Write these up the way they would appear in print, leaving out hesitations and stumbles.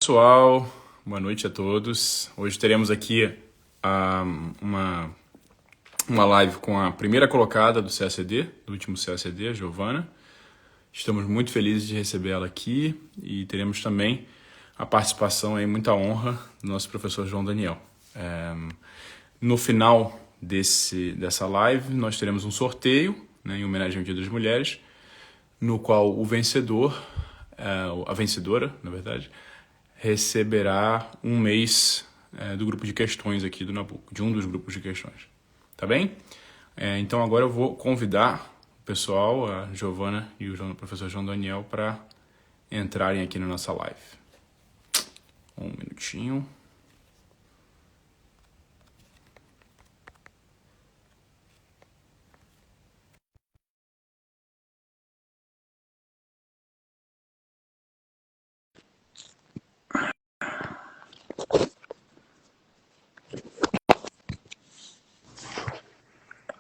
Pessoal, boa noite a todos. Hoje teremos aqui uma live com a primeira colocada do CACD, do último CACD, a Giovana. Estamos muito felizes de recebê-la aqui e teremos também a participação, aí, muita honra, do nosso professor João Daniel. No final dessa live, nós teremos um sorteio, né, em homenagem ao Dia das Mulheres, no qual o vencedor, a vencedora, na verdade, receberá um mês do grupo de questões aqui do Nabucco, de um dos grupos de questões. Tá bem? Então agora eu vou convidar o pessoal, a Giovana e o professor João Daniel, para entrarem aqui na nossa live. Um minutinho.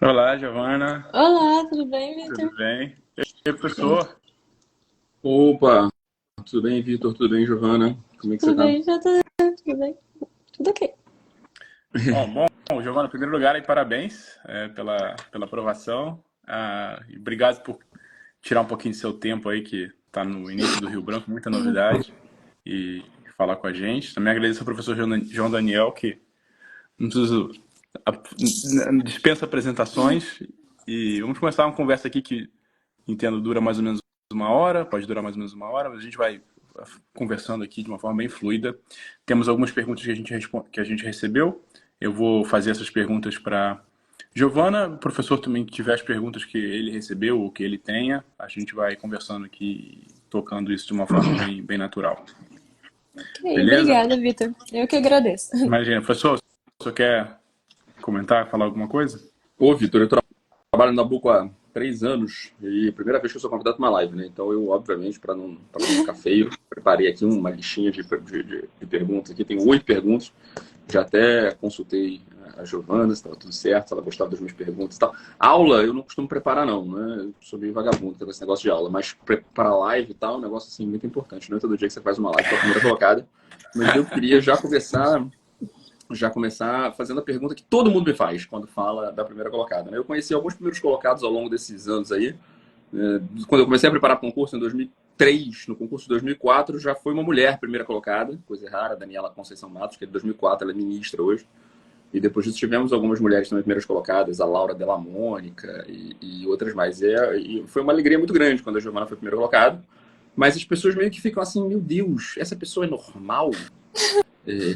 Olá, Giovana. Olá, tudo bem, Vitor? Tudo bem? E aí, professor? Opa, tudo bem, Vitor? Tudo bem, Giovana? Como é que Tudo você tá? bem, já tudo bem. Tudo ok. Bom, Giovana, em primeiro lugar, aí, parabéns pela aprovação. E obrigado por tirar um pouquinho do seu tempo aí, que está no início do Rio Branco, muita novidade, e falar com a gente. Também agradeço ao professor João Daniel, que não preciso, dispensa apresentações. E vamos começar uma conversa aqui que, entendo, dura mais ou menos uma hora, pode durar mais ou menos uma hora, mas a gente vai conversando aqui de uma forma bem fluida. Temos algumas perguntas que a gente recebeu. Eu vou fazer essas perguntas para Giovana. O professor também, que tiver as perguntas que ele recebeu ou que ele tenha, a gente vai conversando aqui, tocando isso de uma forma bem natural. Ok, Beleza? obrigada, Vitor. Eu que agradeço. Imagina, professor, você quer comentar, falar alguma coisa? Ô, Vitor, eu trabalho no Nabucco há 3 anos e é a primeira vez que eu sou convidado para uma live, né? Então eu, obviamente, para não ficar feio, preparei aqui uma listinha de perguntas. Aqui tem 8 perguntas. Já até consultei a Giovana, se estava tudo certo, se ela gostava das minhas perguntas e tal. Aula, eu não costumo preparar, não, né? Eu sou meio vagabundo com esse negócio de aula, mas para live e tal é um negócio assim, muito importante. Não é todo dia que você faz uma live com a primeira colocada. Mas eu queria já começar fazendo a pergunta que todo mundo me faz quando fala da primeira colocada, né? Eu conheci alguns primeiros colocados ao longo desses anos aí. Quando eu comecei a preparar para o concurso em 2003, no concurso de 2004, já foi uma mulher primeira colocada, coisa rara, Daniela Conceição Matos, que é de 2004, ela é ministra hoje. E depois disso tivemos algumas mulheres também primeiras colocadas, a Laura Della Mônica e outras mais. E foi uma alegria muito grande quando a Giovana foi primeira colocada. Mas as pessoas meio que ficam assim, meu Deus, essa pessoa é normal?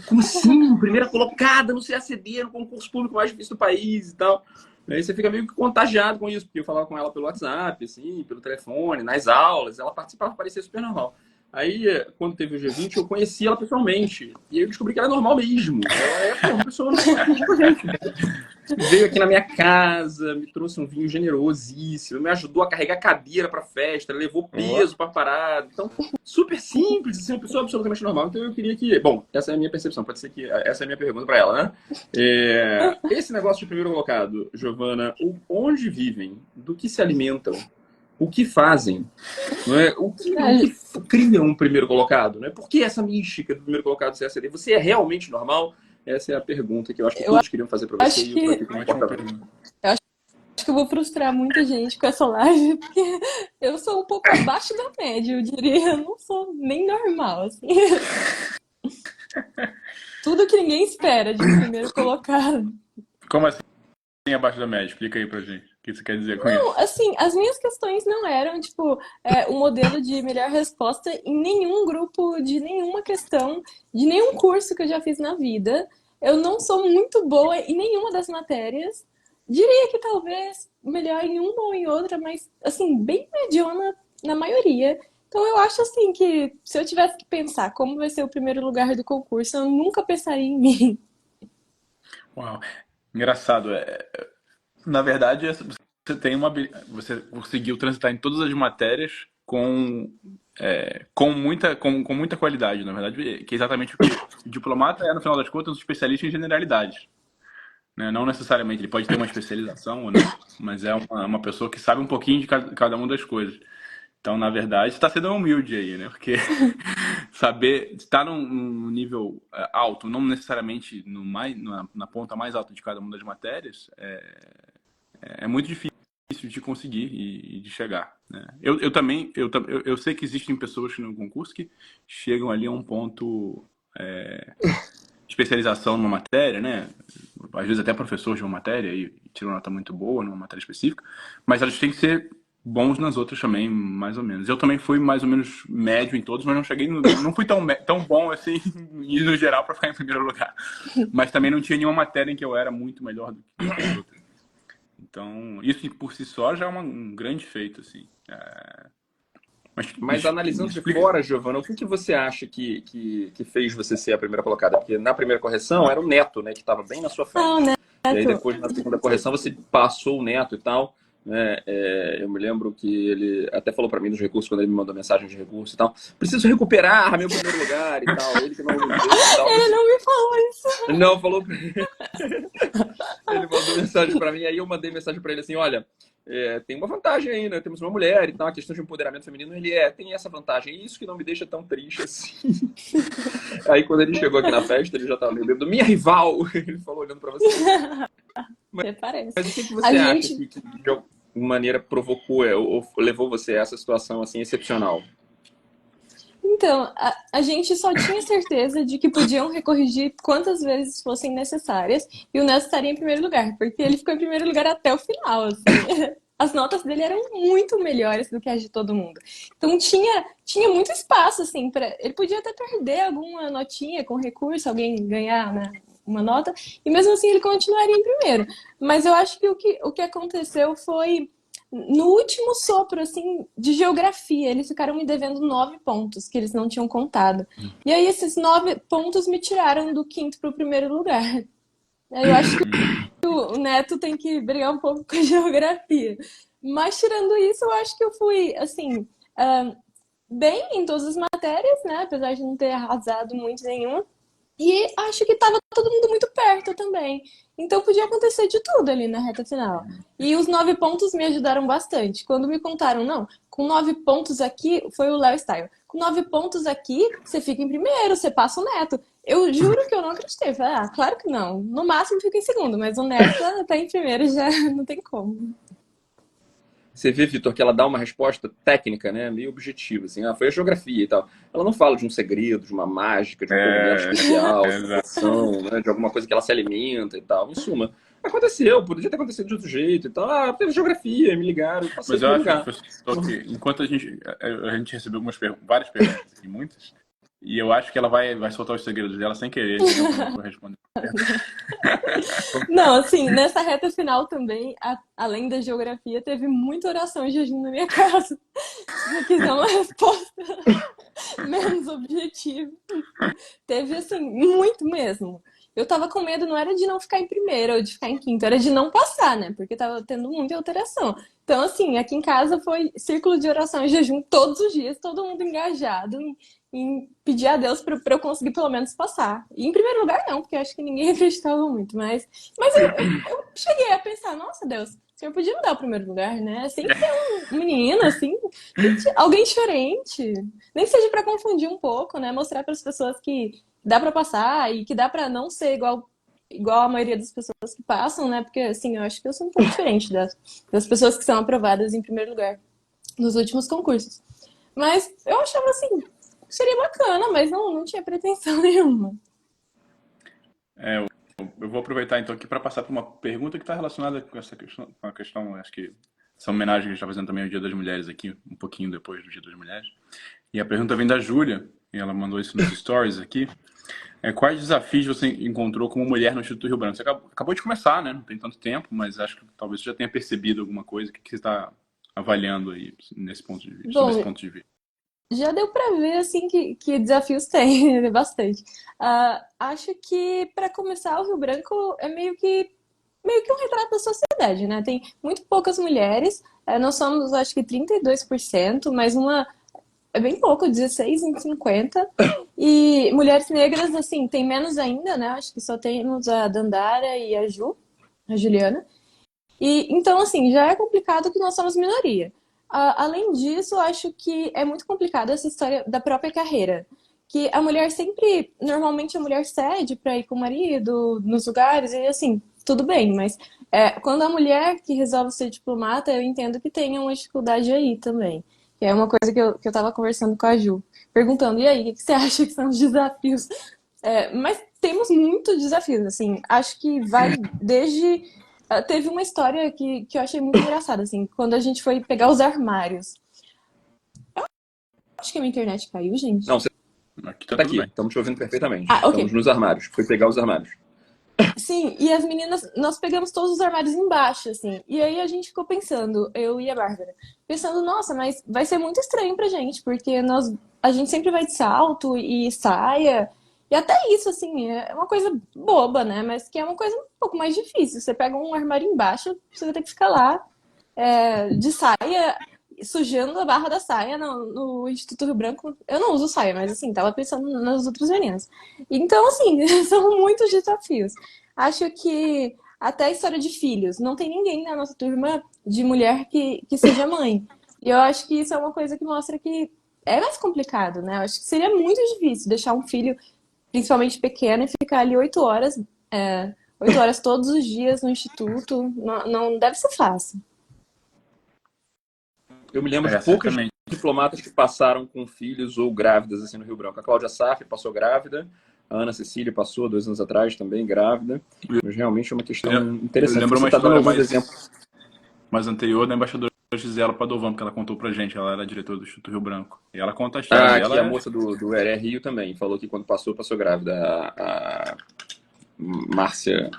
Como assim? Primeira colocada no CACD, no concurso público mais difícil do país e tal. Aí você fica meio que contagiado com isso, porque eu falava com ela pelo WhatsApp, assim, pelo telefone, nas aulas, ela participava, parecia super normal. Aí, quando teve o G20, eu conheci ela pessoalmente. E aí eu descobri que ela é normal mesmo. Ela é uma pessoa normal, tipo a gente. Veio aqui na minha casa, me trouxe um vinho generosíssimo, me ajudou a carregar cadeira para festa, levou peso para parada. Então, super simples, assim, uma pessoa absolutamente normal. Então, eu queria que... Bom, essa é a minha percepção, pode ser que essa é a minha pergunta para ela, né? Esse negócio de primeiro colocado, Giovana, onde vivem? Do que se alimentam? O que fazem? Não é? O que cria um primeiro colocado? Não é? Por que essa mística do primeiro colocado do CACD? Você é realmente normal? Essa é a pergunta que eu acho que todos queriam fazer para você. Eu acho que eu vou frustrar muita gente com essa live, porque eu sou um pouco abaixo da média, eu diria. Eu não sou nem normal, assim. Tudo que ninguém espera de primeiro colocado. Como assim abaixo da média? Explica aí pra gente. O que você quer dizer com isso? Não, assim, as minhas questões não eram, tipo, o modelo de melhor resposta em nenhum grupo, de nenhuma questão, de nenhum curso que eu já fiz na vida. Eu não sou muito boa em nenhuma das matérias. Diria que talvez melhor em uma ou em outra, mas, assim, bem mediana na maioria. Então, eu acho, assim, que se eu tivesse que pensar como vai ser o primeiro lugar do concurso, eu nunca pensaria em mim. Uau, engraçado. Na verdade, você conseguiu transitar em todas as matérias com muita qualidade, na verdade, que é exatamente o que o diplomata é, no final das contas, um especialista em generalidades, né? Não necessariamente, ele pode ter uma especialização ou não, mas é uma pessoa que sabe um pouquinho de cada uma das coisas. Então, na verdade, você está sendo humilde aí, né? Porque saber estar num nível alto, não necessariamente na ponta mais alta de cada uma das matérias, é muito difícil de conseguir e de chegar, né? Eu sei que existem pessoas no concurso que chegam ali a um ponto de especialização numa matéria, né? Às vezes até professor de uma matéria e tiram uma nota muito boa numa matéria específica, mas elas têm que ser bons nas outras também, mais ou menos. Eu também fui mais ou menos médio em todos, mas não fui tão bom assim no geral para ficar em primeiro lugar. Mas também não tinha nenhuma matéria em que eu era muito melhor do que as outras. Então, isso por si só já é um grande feito, assim. Mas analisando de fora, Giovana, o que você acha que fez você ser a primeira colocada? Porque na primeira correção era o Neto, né, que estava bem na sua frente. Ah, o Neto. E aí depois, na segunda correção, você passou o Neto e tal, né? Eu me lembro que ele até falou para mim nos recursos, quando ele me mandou mensagem de recurso e tal, preciso recuperar meu primeiro lugar e tal. Ele que não me deu e tal. Ele não me falou isso. Não, falou pra mim. Ele mandou mensagem para mim, aí eu mandei mensagem para ele assim, olha, tem uma vantagem aí, né? Temos uma mulher e tal, a questão de empoderamento feminino, ele tem essa vantagem. E isso que não me deixa tão triste assim. Aí quando ele chegou aqui na festa, ele já tava meio bêbado. Minha rival! Ele falou olhando pra você. Mas o que você acha que de alguma maneira provocou ou levou você a essa situação assim excepcional? Então, a gente só tinha certeza de que podiam recorrigir quantas vezes fossem necessárias e o Nelson estaria em primeiro lugar, porque ele ficou em primeiro lugar até o final, assim. As notas dele eram muito melhores do que as de todo mundo. Então tinha muito espaço, assim, ele podia até perder alguma notinha com recurso, alguém ganhar, né, uma nota, e mesmo assim ele continuaria em primeiro. Mas eu acho que o que aconteceu foi no último sopro, assim, de geografia, eles ficaram me devendo 9 pontos, que eles não tinham contado. E aí esses 9 pontos me tiraram do quinto para o primeiro lugar. Eu acho que o Neto tem que brigar um pouco com a geografia. Mas tirando isso, eu acho que eu fui, assim, bem em todas as matérias, né? Apesar de não ter arrasado muito nenhuma. E acho que estava todo mundo muito perto também. Então podia acontecer de tudo ali na reta final. E os 9 pontos me ajudaram bastante. Quando me contaram, não, com 9 pontos aqui, foi o Léo Style. Com 9 pontos aqui, você fica em primeiro, você passa o Neto. Eu juro que eu não acreditei. Falei, claro que não. No máximo fica em segundo, mas o Neto tá em primeiro já não tem como. Você vê, Vitor, que ela dá uma resposta técnica, né? Meio objetiva, assim, foi a geografia e tal. Ela não fala de um segredo, de uma mágica, de um cogumelo especial, de ação, né? De alguma coisa que ela se alimenta e tal. Em suma, aconteceu, poderia ter acontecido de outro jeito e tal. Teve geografia, me ligaram, passei Mas eu por lugar. que enquanto a gente recebeu várias perguntas aqui, muitas, e eu acho que ela vai soltar os segredos dela sem querer, eu vou responder. Não, assim, nessa reta final também, além da geografia, teve muita oração e jejum na minha casa. Se eu quiser uma resposta menos objetiva. Teve, assim, muito mesmo. Eu tava com medo, não era de não ficar em primeiro ou de ficar em quinto, era de não passar, né? Porque tava tendo muita alteração. Então, assim, aqui em casa foi círculo de oração e jejum todos os dias, todo mundo engajado em pedir a Deus para eu conseguir pelo menos passar. E em primeiro lugar não, porque eu acho que ninguém acreditava muito, mas eu cheguei a pensar, nossa Deus, o senhor podia me dar o primeiro lugar, né? Assim que ter um menino, assim, alguém diferente. Nem que seja para confundir um pouco, né? Mostrar para as pessoas que dá para passar e que dá para não ser igual a maioria das pessoas que passam, né? Porque, assim, eu acho que eu sou um pouco diferente das pessoas que são aprovadas em primeiro lugar nos últimos concursos. Mas eu achava, assim, seria bacana, mas não tinha pretensão nenhuma. Eu vou aproveitar então aqui para passar por uma pergunta que está relacionada com essa questão, acho que essa homenagem que a gente está fazendo também ao Dia das Mulheres aqui, um pouquinho depois do Dia das Mulheres. E a pergunta vem da Júlia, e ela mandou isso nos stories aqui. Quais desafios você encontrou como mulher no Instituto Rio Branco? Você acabou de começar, né? Não tem tanto tempo, mas acho que talvez você já tenha percebido alguma coisa. O que você está avaliando aí nesse ponto de vista? Bom, nesse ponto de vista? já deu para ver assim que desafios tem, bastante. Acho que para começar o Rio Branco é meio que um retrato da sociedade, né? Tem muito poucas mulheres, nós somos acho que 32%, mas é bem pouco, 16 em 50. E mulheres negras, assim, tem menos ainda, né? Acho que só temos a Dandara e a Juliana. E, então, assim, já é complicado que nós somos minoria. Além disso, acho que é muito complicado essa história da própria carreira. que a mulher sempre, normalmente a mulher cede para ir com o marido nos lugares, e assim, tudo bem, mas quando a mulher que resolve ser diplomata, eu entendo que tem uma dificuldade aí também. Que é uma coisa que eu tava conversando com a Ju, perguntando, e aí, o que você acha que são os desafios? Mas temos muitos desafios, assim, acho que vai desde... Teve uma história que eu achei muito engraçada, assim, quando a gente foi pegar os armários. Acho que a minha internet caiu, gente. Não, você Aqui tá tá tudo aqui, bem. estamos te ouvindo perfeitamente. Ah, ok. Estamos nos armários. Foi pegar os armários. Sim, e as meninas, nós pegamos todos os armários embaixo, assim. E aí a gente ficou pensando, eu e a Bárbara, pensando, nossa, mas vai ser muito estranho pra gente, porque a gente sempre vai de salto e saia. E até isso, assim, é uma coisa boba, né? Mas que é uma coisa um pouco mais difícil. Você pega um armário embaixo, você vai ter que ficar lá de saia, sujando a barra da saia no Instituto Rio Branco. Eu não uso saia, mas assim, tava pensando nas outras meninas. Então, assim, são muitos desafios. Acho que até a história de filhos. Não tem ninguém na nossa turma de mulher que seja mãe. E eu acho que isso é uma coisa que mostra que é mais complicado, né? Eu acho que seria muito difícil deixar um filho, principalmente pequeno, e ficar ali 8 horas, 8 horas todos os dias no instituto. Não, não deve ser fácil. Eu me lembro de poucas Certamente. diplomatas que passaram com filhos ou grávidas assim no Rio Branco. A Cláudia Saffi passou grávida, a Ana Cecília passou 2 anos atrás também grávida. Mas realmente é uma questão Eu interessante. lembro Você uma está dando história alguns exemplos. mais anterior da embaixadora Gisela Padovan, que ela contou pra gente. Ela era diretora do Instituto Rio Branco. E ela conta a história Ah, aqui a dela. moça do ERE Rio também falou que quando passou grávida. A Márcia.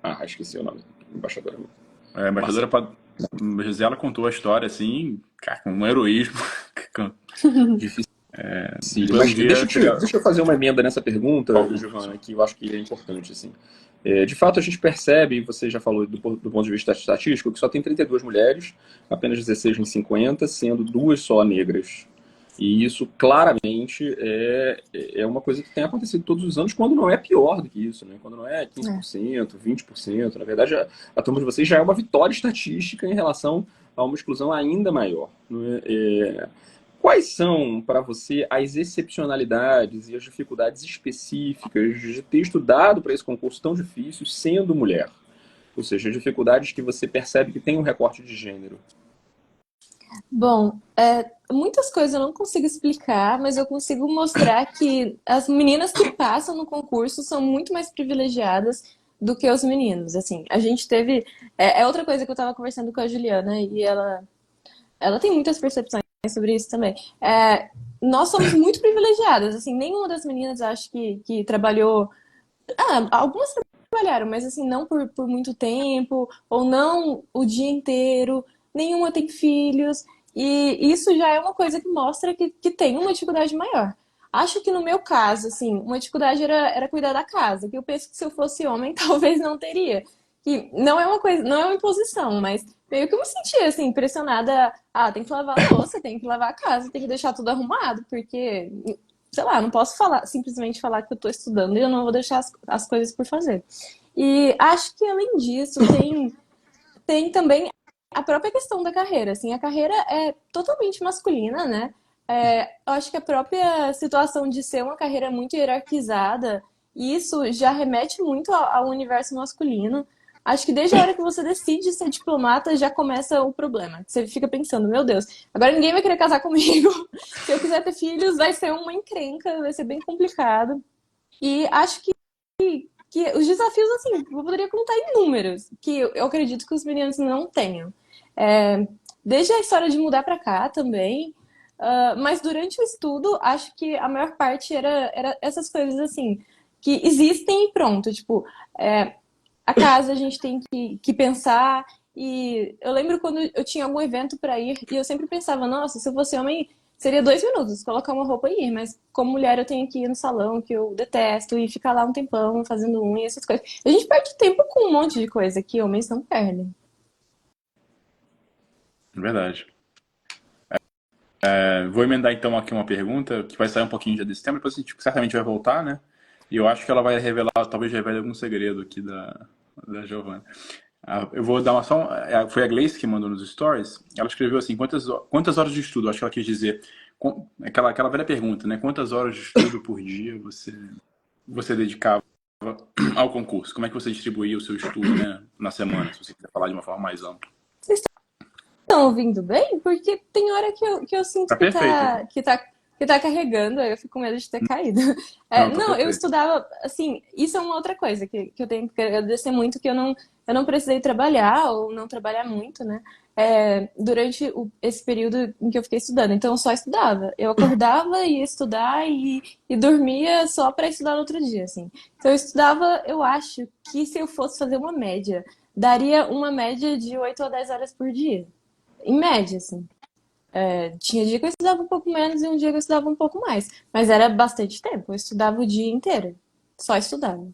Ah, esqueci o nome. Embaixadora. A embaixadora Gisela contou a história assim, cara, com um heroísmo. Difícil. Pelo Mas dia seria. deixa eu fazer uma emenda nessa pergunta, Giovana, que eu acho que é importante. Assim. De fato, a gente percebe, você já falou do ponto de vista estatístico, que só tem 32 mulheres, apenas 16 em 50, sendo 2 só negras. E isso claramente é uma coisa que tem acontecido todos os anos, quando não é pior do que isso, né? Quando não é 15%, 20%. Na verdade, a turma de vocês já é uma vitória estatística em relação a uma exclusão ainda maior. Não é? Quais são, para você, as excepcionalidades e as dificuldades específicas de ter estudado para esse concurso tão difícil sendo mulher? Ou seja, dificuldades que você percebe que tem um recorte de gênero. Bom, muitas coisas eu não consigo explicar, mas eu consigo mostrar que as meninas que passam no concurso são muito mais privilegiadas do que os meninos. Assim, a gente teve. É outra coisa que eu estava conversando com a Juliana e ela tem muitas percepções sobre isso também. Nós somos muito privilegiadas. Assim, nenhuma das meninas acho que trabalhou. Algumas trabalharam, mas assim, não por muito tempo, ou não o dia inteiro, nenhuma tem filhos, e isso já é uma coisa que mostra que tem uma dificuldade maior. Acho que no meu caso, assim, uma dificuldade era cuidar da casa, que eu penso que se eu fosse homem, talvez não teria. Que não é uma coisa, não é uma imposição, mas meio que eu me sentia assim, impressionada. Tem que lavar a louça, tem que lavar a casa, tem que deixar tudo arrumado, porque sei lá, não posso simplesmente falar que eu estou estudando e eu não vou deixar as coisas por fazer. E acho que, além disso, tem também a própria questão da carreira. Assim, a carreira é totalmente masculina, né? Eu acho que a própria situação de ser uma carreira muito hierarquizada, isso já remete muito ao universo masculino. Acho que desde a hora que você decide ser diplomata já começa o problema. Você fica pensando, meu Deus, agora ninguém vai querer casar comigo. Se eu quiser ter filhos, vai ser uma encrenca, vai ser bem complicado. E acho que os desafios, assim, eu poderia contar em números, que eu acredito que os meninos não tenham. Desde a história de mudar para cá também, mas durante o estudo, acho que a maior parte era essas coisas, assim, que existem e pronto. Tipo, a casa a gente tem que pensar. E eu lembro quando eu tinha algum evento para ir, e eu sempre pensava, nossa, se eu fosse homem, seria 2 minutos, colocar uma roupa e ir. Mas como mulher, eu tenho que ir no salão, que eu detesto, e ficar lá um tempão fazendo unha, essas coisas. A gente perde tempo com um monte de coisa que homens não perdem. Verdade. Vou emendar então aqui uma pergunta que vai sair um pouquinho já desse tema, depois a gente certamente vai voltar, né? E eu acho que ela vai revelar, talvez revele algum segredo aqui da Giovana. Eu vou dar foi a Gleice que mandou nos stories. Ela escreveu assim: quantas horas de estudo? Acho que ela quis dizer aquela velha pergunta, né? Quantas horas de estudo por dia você dedicava ao concurso? Como é que você distribuía o seu estudo, né, na semana, se você quiser falar de uma forma mais ampla? Vocês estão ouvindo bem? Porque tem hora que eu sinto Tá perfeito. que tá carregando, aí eu fico com medo de ter caído. Não, tá Não, eu perfeito. estudava, assim, isso é uma outra coisa que eu tenho que agradecer muito, que eu não precisei trabalhar ou não trabalhar muito, né? Durante esse período em que eu fiquei estudando. Então, eu só estudava. Eu acordava, ia estudar e dormia só para estudar no outro dia, assim. Então, eu estudava, eu acho que se eu fosse fazer uma média, daria uma média de 8 a 10 horas por dia. Em média, assim. Tinha dia que eu estudava um pouco menos e um dia que eu estudava um pouco mais. Mas era bastante tempo. Eu estudava o dia inteiro. Só estudava.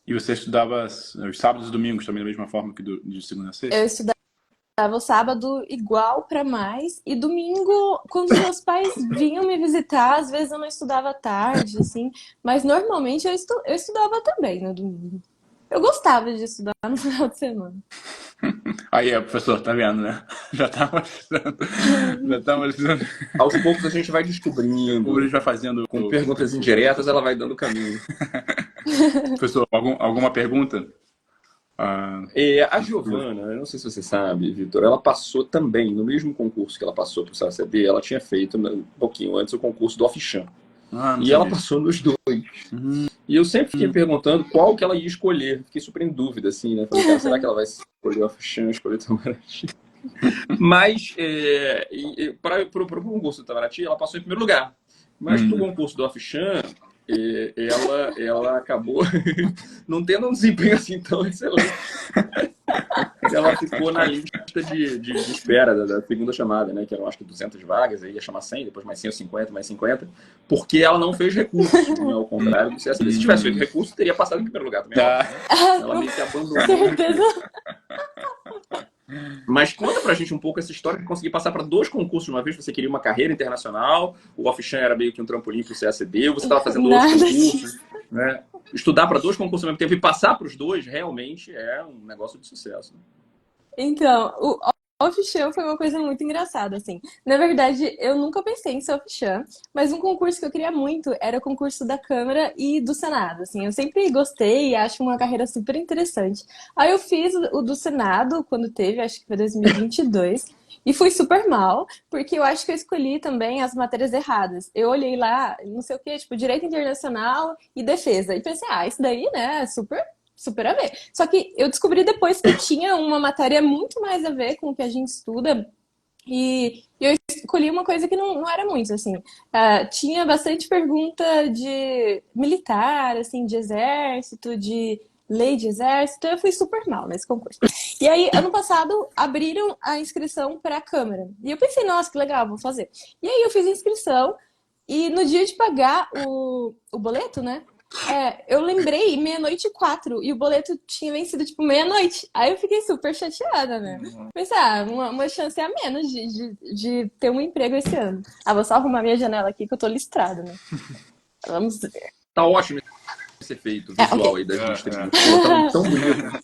E você estudava os sábados e domingos também da mesma forma que de segunda a Eu sexta? estudava o sábado igual para mais. E domingo, quando os meus pais vinham me visitar, às vezes eu não estudava à tarde, assim. Mas normalmente eu estudava também no domingo. Eu gostava de estudar no final de semana. Aí, professor, tá vendo, né? Já tá mostrando. Já tá mostrando. Aos poucos a gente vai Como a descobrindo. gente vai fazendo. Com perguntas indiretas, ela vai dando o caminho. Professor, alguma pergunta? Ah, A Giovana, eu não sei se você sabe, Vitor, ela passou também, no mesmo concurso que ela passou para o CACD, ela tinha feito um pouquinho antes o concurso do Ofchan. não E ela sabia. passou nos dois. E eu sempre fiquei perguntando qual que ela ia escolher. Fiquei super em dúvida, assim, né? Falei, cara, será que ela vai escolher o Ofchan, escolher o Itamaraty? Mas, para o concurso do Itamaraty, ela passou em primeiro lugar. Mas para o concurso do Ofchan, ela acabou não tendo um desempenho assim tão excelente. Ela ficou na lista de espera da segunda chamada, né? Que eram acho que 200 vagas, aí ia chamar 100, depois mais 150, mais 50, porque ela não fez recurso, né? Ao contrário do CSD. Se tivesse feito recurso, teria passado em primeiro lugar também. Tá. Ela meio que abandonou. Certeza. Mas conta pra gente um pouco essa história de conseguir passar para 2 concursos de uma vez. Você queria uma carreira internacional, o Ofchan era meio que um trampolim pro CSD, você estava fazendo outros Nada concursos, né? Estudar para 2 concursos ao mesmo tempo e passar para os 2 realmente é um negócio de sucesso. Né? Então, o Ofchan foi uma coisa muito engraçada, assim. Na verdade, eu nunca pensei em ser Ofchan, mas um concurso que eu queria muito era o concurso da Câmara e do Senado, assim. Eu sempre gostei e acho uma carreira super interessante. Aí eu fiz o do Senado, quando teve, acho que foi 2022, e fui super mal, porque eu acho que eu escolhi também as matérias erradas. Eu olhei lá, não sei o quê, tipo, Direito Internacional e Defesa. E pensei, isso daí, né, super a ver. Só que eu descobri depois que tinha uma matéria muito mais a ver com o que a gente estuda e eu escolhi uma coisa que não era muito, assim. Tinha bastante pergunta de militar, assim, de exército, de lei de exército. Eu fui super mal nesse concurso. E aí, ano passado, abriram a inscrição para a Câmara. E eu pensei, nossa, que legal, vou fazer. E aí eu fiz a inscrição e no dia de pagar o boleto, né? Eu lembrei 00:04 e o boleto tinha vencido tipo meia-noite. Aí eu fiquei super chateada, né? Pensei, uma chance a menos de ter um emprego esse ano. Vou só arrumar minha janela aqui que eu tô listrada, né? Vamos ver. Tá ótimo esse efeito visual ok. aí das listas. Tão bonito.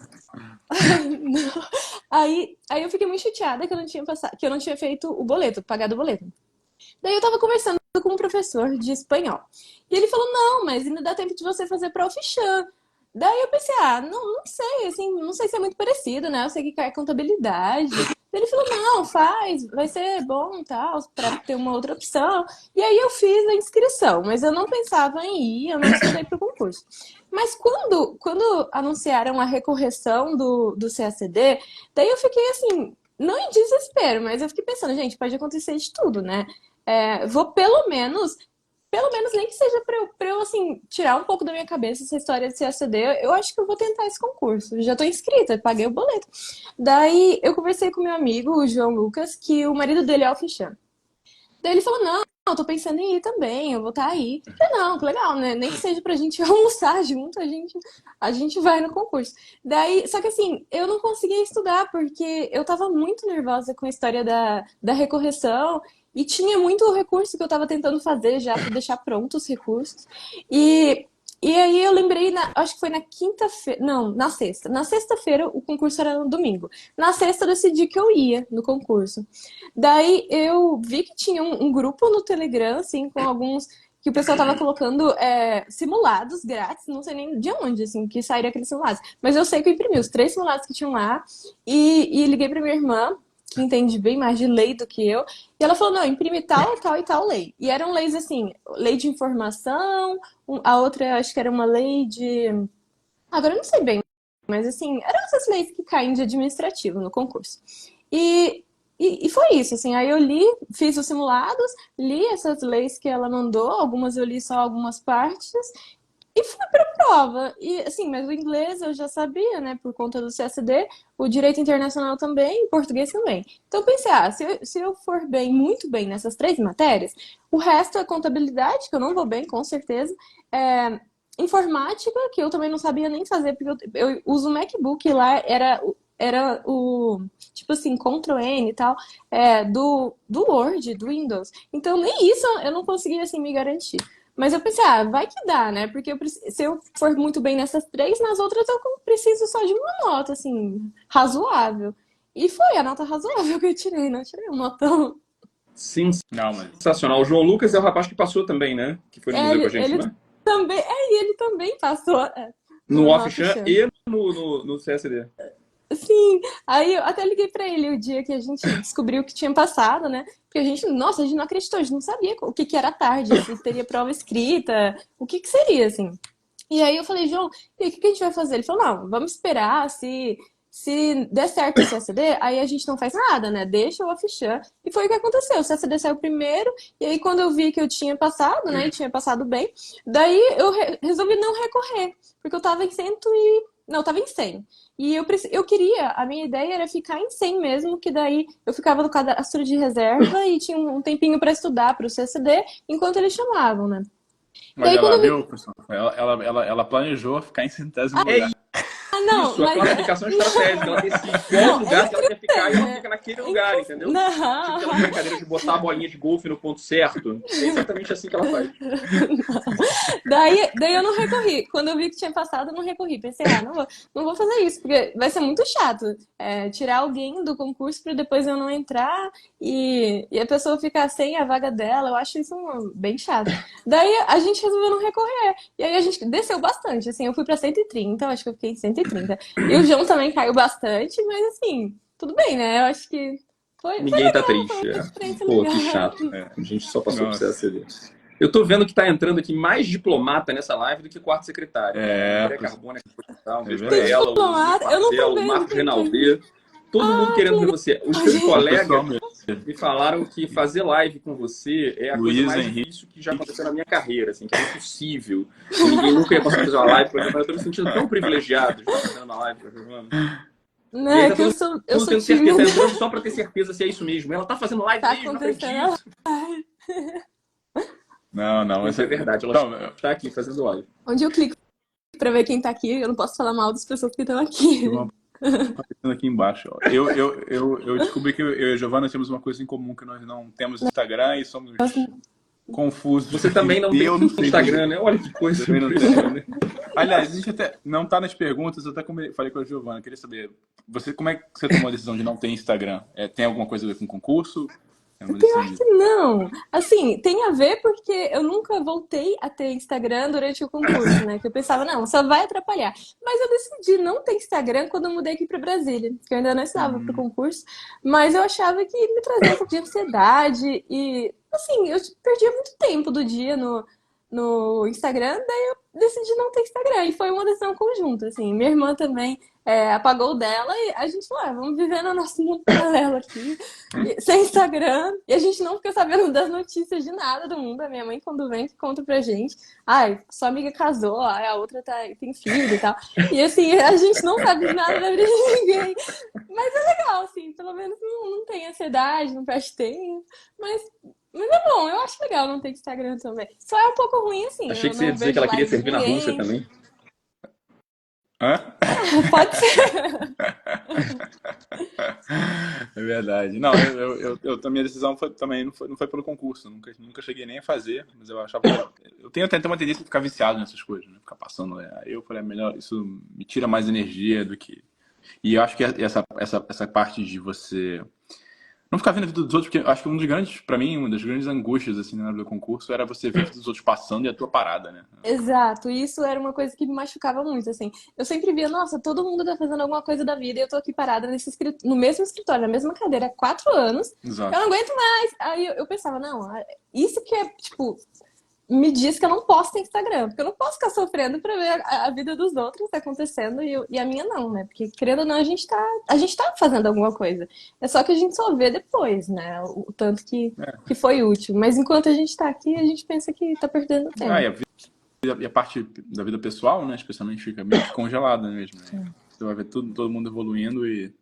Aí eu fiquei muito chateada que eu não tinha feito o boleto, pagado o boleto. Daí eu tava conversando com um professor de espanhol. E ele falou, não, mas ainda dá tempo de você fazer para Ofchan. Daí eu pensei, não sei, assim, não sei se é muito parecido, né? Eu sei que cai contabilidade. Daí ele falou, não, faz, vai ser bom e tal, para ter uma outra opção. E aí eu fiz a inscrição, mas eu não pensava em ir, eu não estudei para o concurso. Mas quando anunciaram a recorreção do CACD, daí eu fiquei assim, não em desespero, mas eu fiquei pensando, gente, pode acontecer de tudo, né? Vou pelo menos nem que seja pra eu assim, tirar um pouco da minha cabeça essa história de CACD, eu acho que eu vou tentar esse concurso. Eu já tô inscrita, paguei o boleto. Daí eu conversei com meu amigo, o João Lucas, que o marido dele é Ofchan. Daí ele falou, não, eu tô pensando em ir também, eu vou estar aí. Eu falei, não, que legal, né? Nem que seja pra gente almoçar junto, a gente vai no concurso. Daí, só que assim, eu não conseguia estudar, porque eu tava muito nervosa com a história da recorreção, e tinha muito recurso que eu tava tentando fazer já para deixar prontos os recursos. E E aí eu lembrei, acho que foi na quinta-feira, não, na sexta. Na sexta-feira o concurso era no domingo. Na sexta eu decidi que eu ia no concurso. Daí eu vi que tinha um grupo no Telegram, assim, com alguns que o pessoal tava colocando simulados grátis, não sei nem de onde, assim, que saíram aqueles simulados. Mas eu sei que eu imprimi os 3 simulados que tinham lá e liguei pra minha irmã, que entende bem mais de lei do que eu, e ela falou, não, imprime tal, tal e tal lei. E eram leis assim, lei de informação, a outra acho que era uma lei de... Agora eu não sei bem, mas assim, eram essas leis que caem de administrativo no concurso. E foi isso, assim, aí eu li, fiz os simulados, li essas leis que ela mandou, algumas eu li só algumas partes, e fui pra prova. E assim, mas o inglês eu já sabia, né, por conta do CSD, o direito internacional também, o português também. Então eu pensei, se eu for bem, muito bem nessas 3 matérias, o resto é contabilidade, que eu não vou bem, com certeza, informática, que eu também não sabia nem fazer, porque eu uso o MacBook e lá era o, tipo assim, Ctrl+N e tal, do Word, do Windows. Então, nem isso eu não conseguia, assim, me garantir. Mas eu pensei, vai que dá, né? Porque se eu for muito bem nessas 3, nas outras eu preciso só de uma nota, assim, razoável. E foi a nota razoável que eu tirei, não tirei um notão. Sim, Não, mas sensacional. O João Lucas é o rapaz que passou também, né? Que foi no museu com a gente, Ele né? também, e ele também passou No no Off-Chan Off-Chan. e no CSD. Sim, aí eu até liguei pra ele o dia que a gente descobriu que tinha passado, né? Porque a gente não acreditou, a gente não sabia o que que era tarde, se teria prova escrita, o que que seria, assim. E aí eu falei, João, e aí, o que que a gente vai fazer? Ele falou, não, vamos esperar, se der certo o CSD, aí a gente não faz nada, né? Deixa o Off-Chan. E foi o que aconteceu, o CSD saiu primeiro, e aí quando eu vi que eu tinha passado, né, e tinha passado bem, daí eu resolvi não recorrer, porque eu tava em Não, eu tava em 100. E eu queria, a minha ideia era ficar em 100 mesmo, que daí eu ficava no cadastro de reserva e tinha um tempinho para estudar para o CSD enquanto eles chamavam, né? Daí olha quando lá, eu vi. viu, pessoal? Ela planejou ficar em centésimo lugar. Ah, não, Isso, a mas. classificação estratégica. Ela decide qual Não, lugar que ela quer ficar e ela né? fica naquele lugar, entendeu? Tipo aquela Não. brincadeira de botar a bolinha de golfe no ponto certo. É exatamente assim que ela faz. Daí eu não recorri. Quando eu vi que tinha passado, eu não recorri. Pensei, não vou fazer isso, porque vai ser muito chato. Tirar alguém do concurso para depois eu não entrar e a pessoa ficar sem a vaga dela. Eu acho isso bem chato. Daí a gente resolveu não recorrer. E aí a gente desceu bastante. Assim, eu fui para 130, eu acho que eu fiquei em 130. E o João também caiu bastante, mas assim, tudo bem, né? Eu acho que foi Ninguém tá legal, foi triste. uma experiência Pô, legal. que chato. A gente só passou por Nossa. CSD. Eu tô vendo que tá entrando aqui mais diplomata nessa live do que quarto secretário. É, Maria Carbone aqui, um é beijo pra Tem verdade. ela, o Luiz diplomata? Eu não tô Marcelo, o vendo Marcos quem tem. Rinaldi. Todo mundo querendo Que ver legal. você. Os seus O pessoal colegas mesmo. me falaram que fazer live com você é a coisa Luiz mais Henrique. difícil que já aconteceu na minha carreira, assim, que é impossível. Que ninguém nunca ia conseguir fazer uma live com a Giovana. Eu tô me sentindo tão privilegiado de estar fazendo uma live com a Giovana. Não, E aí é tá que todo eu mundo sou tendo certeza, tá tímida. entrando só pra ter certeza se é isso mesmo. Ela tá fazendo live Tá mesmo, não acontecendo. acredito. Não, não, Mas mas é verdade, ela não, está aqui fazendo live. Onde eu clico pra ver quem tá aqui, eu não posso falar mal das pessoas que estão aqui. tem uma aparecendo aqui embaixo. Ó. Eu descobri que eu e a Giovana temos uma coisa em comum, que nós não temos Instagram e somos confusos. Você também não tem Eu não sei Instagram, né? Olha que coisa também não impressionante. Aliás, a gente até não tá nas perguntas, eu até falei com a Giovana, queria saber, como é que você tomou a decisão de não ter Instagram? Tem alguma coisa a ver com concurso? É uma decisão Pior que não. Assim, tem a ver porque eu nunca voltei a ter Instagram durante o concurso, né? Que eu pensava, não, só vai atrapalhar. Mas eu decidi não ter Instagram quando eu mudei aqui para Brasília, que eu ainda não estava para o concurso, mas eu achava que me trazia um pouco de ansiedade e, assim, eu perdia muito tempo do dia no Instagram, daí eu decidi não ter Instagram. E foi uma decisão conjunta, assim. Minha irmã também apagou o dela e a gente falou, vamos viver no nosso mundo paralelo aqui, sem Instagram. E a gente não fica sabendo das notícias de nada do mundo. A minha mãe, quando vem, que conta pra gente. Ai, sua amiga casou, ai, a outra tem filho e tal. E assim, a gente não sabe de nada da vida de ninguém. Mas é legal, assim, pelo menos não tem ansiedade, não perde tempo. Mas é bom, eu acho legal não ter Instagram também. Só é um pouco ruim, assim, Achei eu que você ia não dizer que vejo ela queria live de servir na Rússia ninguém. também. Hã? Pode ser. É verdade. Não, a minha decisão foi, também não foi pelo concurso. Nunca cheguei nem a fazer, mas eu achava. Eu tenho até uma tendência de ficar viciado nessas coisas, né? Ficar passando. Aí eu falei, melhor, isso me tira mais energia do que. E eu acho que essa parte de você não ficar vendo a vida dos outros, porque eu acho que pra mim, uma das grandes angústias, assim, na hora do concurso era você ver a vida dos outros passando e a tua parada, né? Exato, isso era uma coisa que me machucava muito, assim. Eu sempre via, nossa, todo mundo tá fazendo alguma coisa da vida e eu tô aqui parada no mesmo escritório, na mesma cadeira há 4 anos, eu não Exato. aguento mais. Aí eu pensava, não, isso que é, tipo, me diz que eu não posso ter Instagram, porque eu não posso ficar sofrendo pra ver a vida dos outros acontecendo e a minha não, né? Porque, querendo ou não, a gente tá fazendo alguma coisa. É só que a gente só vê depois, né? O tanto que foi útil. Mas enquanto a gente tá aqui, a gente pensa que tá perdendo Ah, tempo. e a parte da vida pessoal, né, especialmente, fica meio que congelada mesmo, né? Você vai ver todo mundo evoluindo e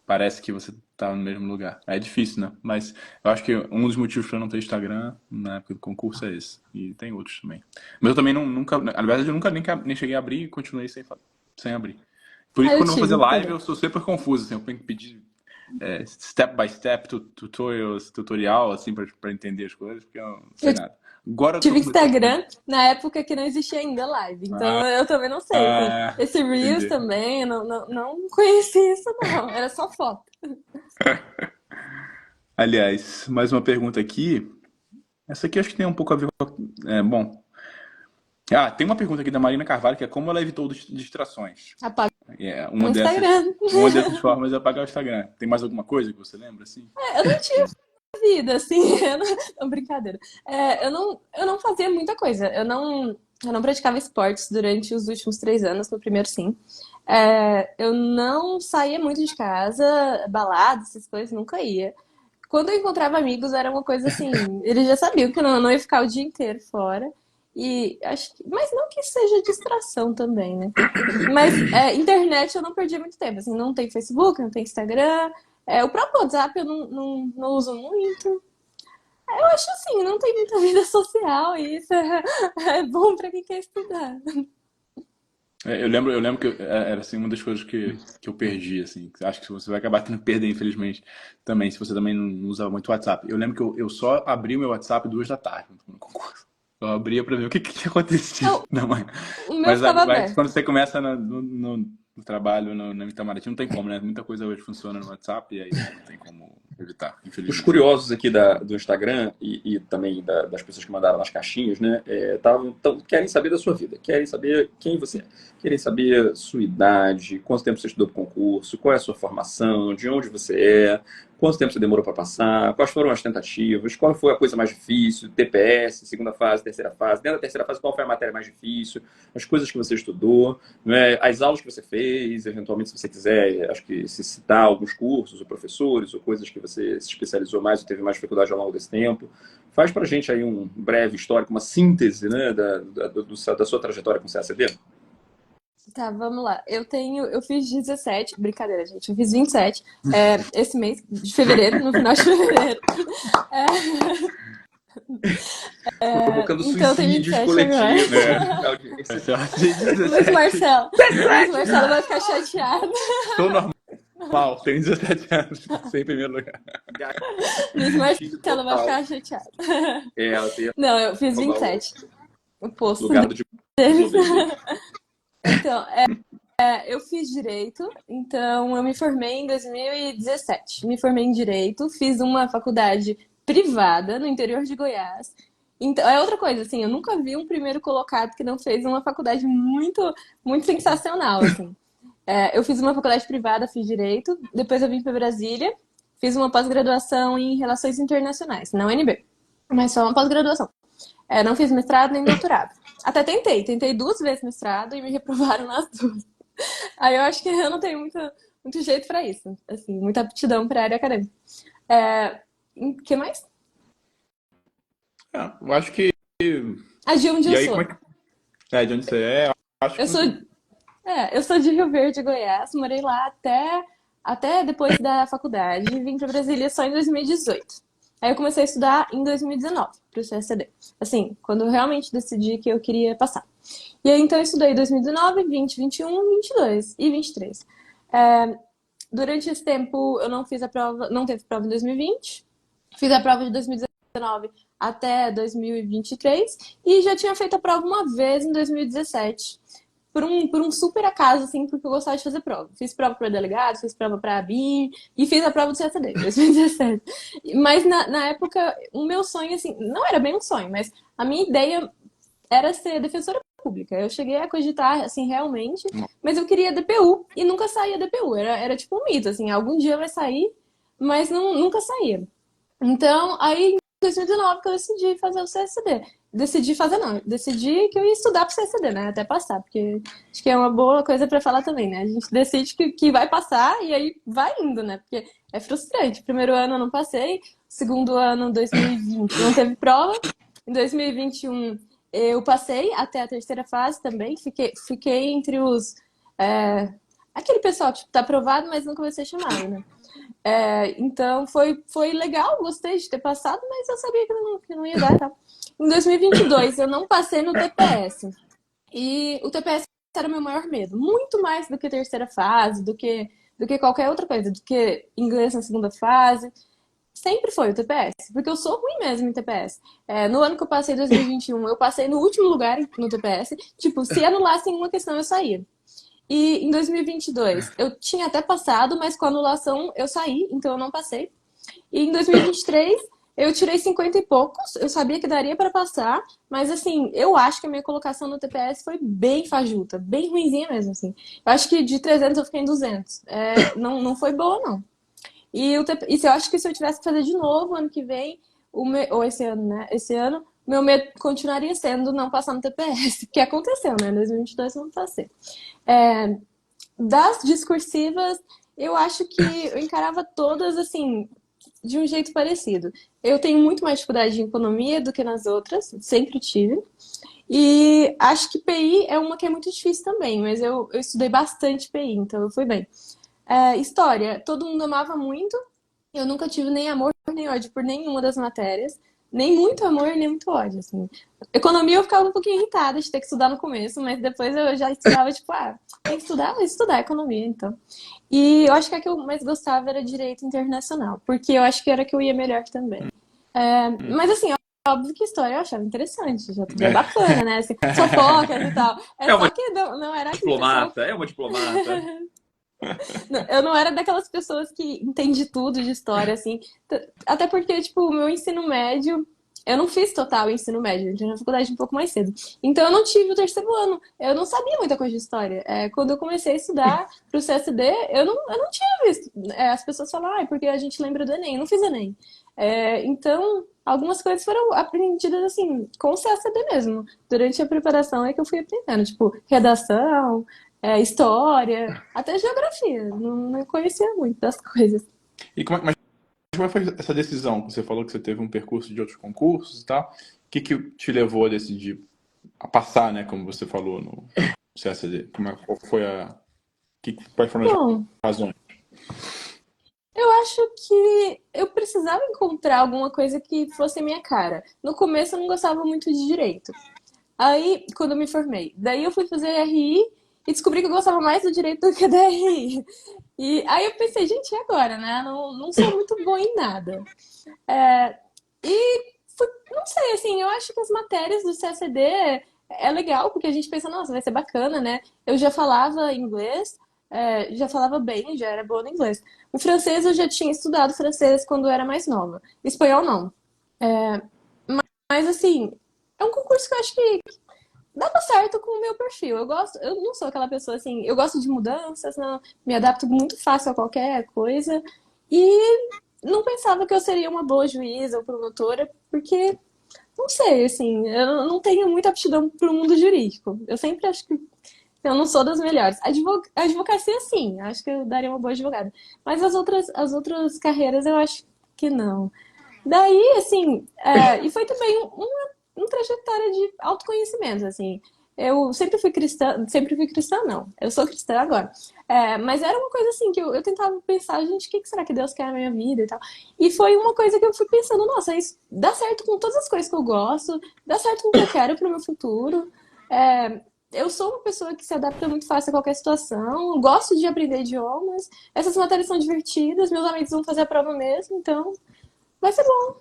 parece que você tá no mesmo lugar. É difícil, né? Mas eu acho que um dos motivos para não ter Instagram na época do concurso é esse. E tem outros também. Mas eu também nunca, na verdade, eu nunca nem cheguei a abrir e continuei sem abrir. Por isso, Ah, eu quando eu vou tive fazer um live, problema. eu sou super confuso, assim, eu tenho que pedir step by step, tutorial, assim, pra entender as coisas, porque eu não sei Eu nada. Agora eu tô tive começando. Instagram na época que não existia ainda live, então Ah, eu também não sei, assim. Esse Reels entendi. também, eu não conhecia isso, não. Era só foto. Aliás, mais uma pergunta aqui. Essa aqui acho que tem um pouco a ver com. Bom. Tem uma pergunta aqui da Marina Carvalho, que é como ela evitou distrações. Apaga Uma o dessas, Instagram. uma dessas formas é apagar o Instagram. Tem mais alguma coisa que você lembra, assim? Eu não tinha vida, assim. Não, brincadeira. Eu não fazia muita coisa. Eu não praticava esportes durante os últimos 3 anos, no primeiro sim. Eu não saía muito de casa, balada, essas coisas, nunca ia. Quando eu encontrava amigos, era uma coisa assim, eles já sabiam que eu não ia ficar o dia inteiro fora. E acho que, mas não que seja distração também, né? Mas internet eu não perdi muito tempo. Assim, não tem Facebook, não tem Instagram. O próprio WhatsApp eu não uso muito. Eu acho assim, não tem muita vida social e isso é bom pra quem quer estudar. Eu lembro que era assim, uma das coisas que eu perdi, assim. Acho que você vai acabar tendo que perder, infelizmente, também, se você também não usava muito WhatsApp. Eu lembro que eu só abri o meu WhatsApp 2 da tarde no concurso. Eu abria pra ver o que acontecia. Não, Não, mas, o meu mas, ficava mas aberto. quando você começa no trabalho, no Itamaraty, não tem como, né? Muita coisa hoje funciona no WhatsApp e aí não tem como evitar, Os infelizmente. curiosos aqui do Instagram e também das pessoas que mandaram nas caixinhas, né, querem saber da sua vida, querem saber quem você é, querem saber sua idade, quanto tempo você estudou para o concurso, qual é a sua formação, de onde você é, quanto tempo você demorou para passar, quais foram as tentativas, qual foi a coisa mais difícil, TPS, segunda fase, terceira fase, dentro da terceira fase, qual foi a matéria mais difícil, as coisas que você estudou, né, as aulas que você fez, eventualmente, se você quiser, acho que se citar alguns cursos, ou professores, ou coisas que você se especializou mais ou teve mais dificuldade ao longo desse tempo. Faz pra gente aí um breve histórico, uma síntese, né, da sua trajetória com o CACD. Tá, vamos lá. Eu fiz 17, brincadeira, gente, eu fiz 27, esse mês de fevereiro, no final de fevereiro. É, Provocando então eu tenho suicídios 27 agora. coletivos É, aqui na audiência. essa tem Luiz 17. Marcelo. Luiz Marcelo vai ficar chateado. Sou normal, tenho 17 anos, sem primeiro lugar. Luiz Gatilho Marcelo vai total. ficar chateado. Ela tem que Não, eu fiz roubar o 27. O posto lugar do deles. diploma dele. Então, eu fiz direito, então eu me formei em 2017. Me formei em direito, fiz uma faculdade privada no interior de Goiás. Então, é outra coisa, assim, eu nunca vi um primeiro colocado que não fez uma faculdade muito, muito sensacional, assim. Eu fiz uma faculdade privada, fiz direito, depois eu vim para Brasília, fiz uma pós-graduação em Relações Internacionais, na UNB, mas só uma pós-graduação. Não fiz mestrado nem doutorado. Até tentei 2 vezes mestrado e me reprovaram nas 2. Aí eu acho que eu não tenho muito jeito para isso, assim, muita aptidão para a área acadêmica. O que mais? Eu acho que. De onde E eu aí, como é sou? que. De onde você é? Eu acho Eu que sou, você. eu sou de Rio Verde, Goiás, morei lá até depois da faculdade, vim para Brasília só em 2018. Aí eu comecei a estudar em 2019 para o CSD. Assim, quando eu realmente decidi que eu queria passar. E aí, então, eu estudei 2019, 20, 21, 22 e 23. É, durante esse tempo, eu não fiz a prova, não teve prova em 2020. Fiz a prova de 2019 até 2023 e já tinha feito a prova uma vez em 2017. Por um super acaso, assim, porque eu gostava de fazer prova. Fiz prova para delegado, fiz prova para a BIM e fiz a prova do CSD em 2017. Mas na época, o meu sonho, assim, não era bem um sonho, mas a minha ideia era ser defensora pública. Eu cheguei a cogitar, assim, realmente, mas eu queria DPU e nunca saía DPU. Era tipo um mito, assim, algum dia vai sair, mas nunca saía. Então, aí em 2019 que eu decidi fazer o CSD. Decidi fazer, não. Decidi que eu ia estudar pro CSD, né? Até passar, porque acho que é uma boa coisa pra falar também, né? A gente decide que vai passar e aí vai indo, né? Porque é frustrante. Primeiro ano eu não passei, segundo ano, 2020, não teve prova. Em 2021 eu passei até a terceira fase também. Fiquei entre os... aquele pessoal que tipo, tá aprovado, mas nunca vai ser chamado, né? Então foi legal, gostei de ter passado, mas eu sabia que não ia dar, tá? Em 2022 eu não passei no TPS. E o TPS era meu maior medo. Muito mais do que terceira fase, do que qualquer outra coisa, do que inglês na segunda fase. Sempre foi o TPS, porque eu sou ruim mesmo em TPS. No ano que eu passei, 2021, eu passei no último lugar no TPS. Tipo, se anulassem uma questão, eu saía. E em 2022, eu tinha até passado, mas com a anulação eu saí, então eu não passei. E em 2023, eu tirei 50 e poucos, eu sabia que daria para passar, mas assim, eu acho que a minha colocação no TPS foi bem fajuta, bem ruinzinha mesmo, assim. Eu acho que de 300 eu fiquei em 200. Não foi boa, não. E eu acho que se eu tivesse que fazer de novo ano que vem, ou esse ano, né? Esse ano, meu medo continuaria sendo não passar no TPS, que aconteceu, né? Em 2022 eu não passei. Das discursivas, eu acho que eu encarava todas, assim, de um jeito parecido. Eu tenho muito mais dificuldade em economia do que nas outras, sempre tive. E acho que PI é uma que é muito difícil também, mas eu estudei bastante PI, então eu fui bem. História, todo mundo amava muito. Eu nunca tive nem amor nem ódio por nenhuma das matérias. Nem muito amor, nem muito ódio, assim. Economia eu ficava um pouquinho irritada de ter que estudar no começo, mas depois eu já estudava, tipo, tem que estudar? Vou estudar economia, então. E eu acho que a que eu mais gostava era direito internacional, porque eu acho que era a que eu ia melhor também. Mas assim, óbvio que história eu achava interessante, já tudo é bacana, né? Assim, fofocas e tal. É uma Só que não era aquele pessoal. diplomata, é uma diplomata. Eu não era daquelas pessoas que entende tudo de história, assim. Até porque, tipo, o meu ensino médio, eu não fiz total ensino médio, eu entrei na faculdade um pouco mais cedo. Então eu não tive o terceiro ano, eu não sabia muita coisa de história. Quando eu comecei a estudar pro CSD, eu não tinha visto. As pessoas falam, porque a gente lembra do Enem, eu não fiz Enem. Então, algumas coisas foram aprendidas, assim, com o CSD mesmo. Durante a preparação é que eu fui aprendendo, tipo, redação, história, até geografia. Não conhecia muito das coisas. E mas como foi essa decisão? Você falou que você teve um percurso de outros concursos e tal. O que te levou a decidir a passar, né, como você falou no CSD? Qual foi quais foram as Bom, razões? eu acho que eu precisava encontrar alguma coisa que fosse a minha cara. No começo eu não gostava muito de direito. Aí, quando eu me formei, daí eu fui fazer RI e descobri que eu gostava mais do direito do que da RI. E aí eu pensei, gente, e agora, né? Não sou muito boa em nada. Não sei, assim, eu acho que as matérias do CSD é legal, porque a gente pensa, nossa, vai ser bacana, né? Eu já falava inglês, já falava bem, já era boa no inglês. O francês eu já tinha estudado francês quando eu era mais nova. Espanhol não. Mas assim, é um concurso que eu acho que dava certo com o meu perfil. Eu não sou aquela pessoa assim, eu gosto de mudanças, não, me adapto muito fácil a qualquer coisa. E não pensava que eu seria uma boa juíza ou promotora, porque não sei, assim, eu não tenho muita aptidão para o mundo jurídico. Eu sempre acho que eu não sou das melhores. Advocacia, sim, acho que eu daria uma boa advogada. Mas as outras carreiras eu acho que não. Daí, assim, e foi também uma trajetória de autoconhecimento, assim. eu sempre fui cristã, não. Eu sou cristã agora. Mas era uma coisa assim que eu tentava pensar, gente, o que será que Deus quer na minha vida e tal. E foi uma coisa que eu fui pensando, nossa, isso dá certo com todas as coisas que eu gosto, dá certo com o que eu quero pro meu futuro. É, eu sou uma pessoa que se adapta muito fácil a qualquer situação, gosto de aprender idiomas, essas matérias são divertidas, meus amigos vão fazer a prova mesmo, então vai ser bom.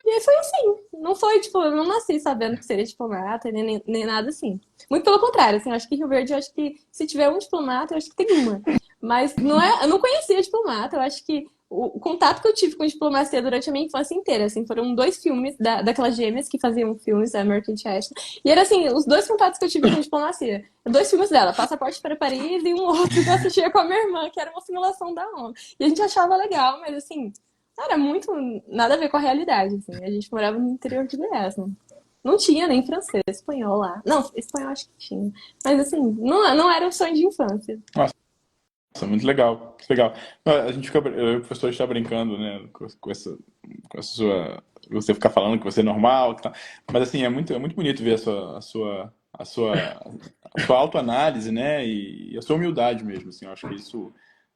E aí foi assim. Não foi, tipo, eu não nasci sabendo que seria diplomata, nem nada assim. Muito pelo contrário, assim, eu acho que Rio Verde, eu acho que se tiver um diplomata, eu acho que tem uma. Mas não é, eu não conhecia diplomata, eu acho que o contato que eu tive com diplomacia durante a minha infância inteira, assim, foram dois filmes daquelas gêmeas que faziam filmes, a American Chestnut. E era assim, os dois contatos que eu tive com diplomacia. Dois filmes dela, Passaporte para Paris e um outro que eu assistia com a minha irmã, que era uma simulação da ONU. E a gente achava legal, mas assim, era muito nada a ver com a realidade, assim. A gente morava no interior de Goiás, né? Não tinha nem francês, espanhol lá. Não, espanhol acho que tinha. Mas assim, não era um sonho de infância. Nossa, muito legal, muito legal. A gente fica, eu e o professor está brincando, né, com essa sua, você ficar falando que você é normal, que tá, mas assim é muito bonito ver a sua autoanálise, né, e a sua humildade mesmo, assim. Eu acho que isso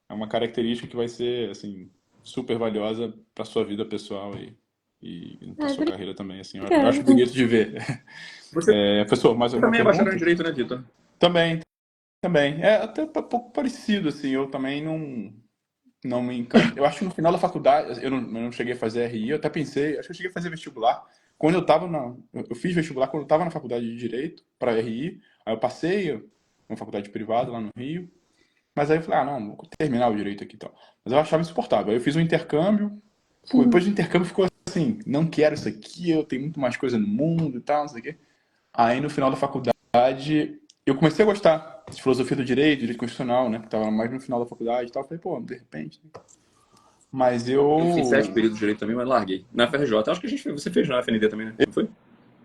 é uma característica que vai ser assim super valiosa para sua vida pessoal e para Ai, sua carreira também, assim. Eu acho obrigada. bonito de ver. Você Professor, mais alguma também é bacharel em pergunta? Direito, né, Vitor? Também, também. É até um pouco parecido, assim. Eu também não me encanta. Eu acho que no final da faculdade, eu não cheguei a fazer RI, eu até pensei, acho que eu cheguei a fazer vestibular. Quando eu tava eu fiz vestibular quando eu estava na faculdade de Direito para RI, aí eu passei uma faculdade privada lá no Rio, mas aí eu falei, não, vou terminar o Direito aqui e tal. Mas eu achava insuportável. Aí eu fiz um intercâmbio, depois do intercâmbio ficou assim, não quero isso aqui, eu tenho muito mais coisa no mundo e tal, não sei o quê. Aí no final da faculdade, eu comecei a gostar de filosofia do direito, direito constitucional, né? Que tava mais no final da faculdade e tal. Falei, pô, de repente. Mas Eu fiz 7 eu. períodos de Direito também, mas larguei. Na FRJ. Acho que você fez na FND também, né? Não foi?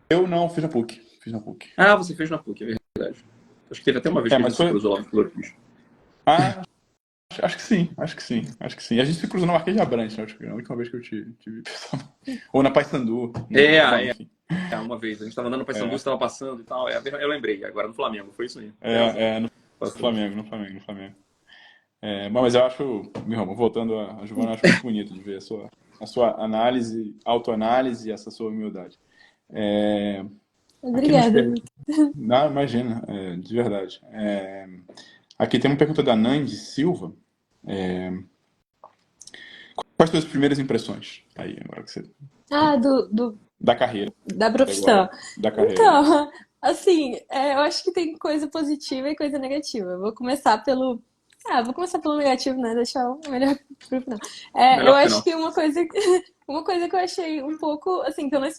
Eu não fiz na PUC. Fiz na PUC. Ah, você fez na PUC, é verdade. Acho que teve até uma vez É, que a mas gente se foi. cruzou lá no Flores. Ah, acho que sim, acho que sim, acho que sim. A gente se cruzou no Marquês de Abrantes, né? Acho que é a última vez que eu te vi pessoalmente. Ou na Paysandu. Bom, É, enfim. uma vez. A gente tava andando no Paysandu, É, você tava passando e tal. Eu lembrei, agora no Flamengo, foi isso aí. Tem razão. é, no Passou. Flamengo, no Flamengo, no Flamengo. Bom, mas eu acho, meu irmão, voltando a Giovana, eu acho muito bonito de ver a sua análise, autoanálise e essa sua humildade. É, aqui nos Obrigada. per... Não, imagina, de verdade. Aqui tem uma pergunta da Nandi Silva. Quais suas primeiras impressões? Aí, agora que você... Ah, Da carreira, da agora. profissão. Da carreira, isso. Então, assim, eu acho que tem coisa positiva e coisa negativa. Vou começar pelo negativo, né? Deixar o melhor pro final. Eu Melhor acho final. que uma coisa que eu achei um pouco, assim, eu não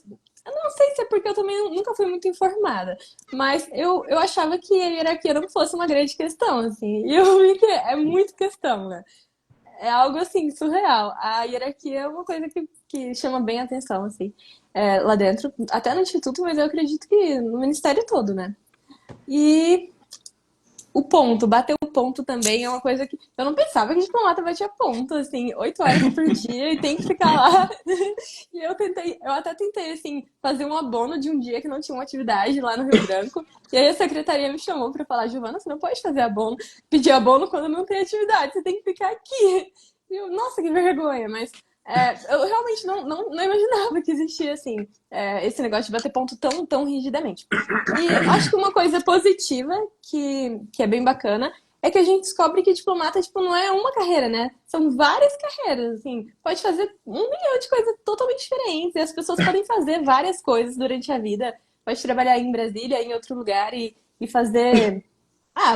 sei se é porque eu também nunca fui muito informada, mas eu achava que a hierarquia não fosse uma grande questão, assim. E eu vi que é muito questão, né? É algo assim, surreal. A hierarquia é uma coisa que chama bem a atenção, assim, lá dentro, até no instituto, mas eu acredito que no ministério todo, né? E bater o ponto também é uma coisa que eu não pensava que diplomata batia ponto, assim, 8 horas por dia e tem que ficar lá. E eu até tentei, assim, fazer um abono de um dia que não tinha uma atividade lá no Rio Branco. E aí a secretaria me chamou para falar, Giovana, você não pode fazer abono, pedir abono quando não tem atividade, você tem que ficar aqui. E eu, nossa, que vergonha, mas eu realmente não imaginava que existia, assim, esse negócio de bater ponto tão rigidamente. E acho que uma coisa positiva, que é bem bacana, é que a gente descobre que diplomata, tipo, não é uma carreira, né? São várias carreiras, assim. Pode fazer 1 milhão de coisas totalmente diferentes. E as pessoas podem fazer várias coisas durante a vida. Pode trabalhar em Brasília, em outro lugar e fazer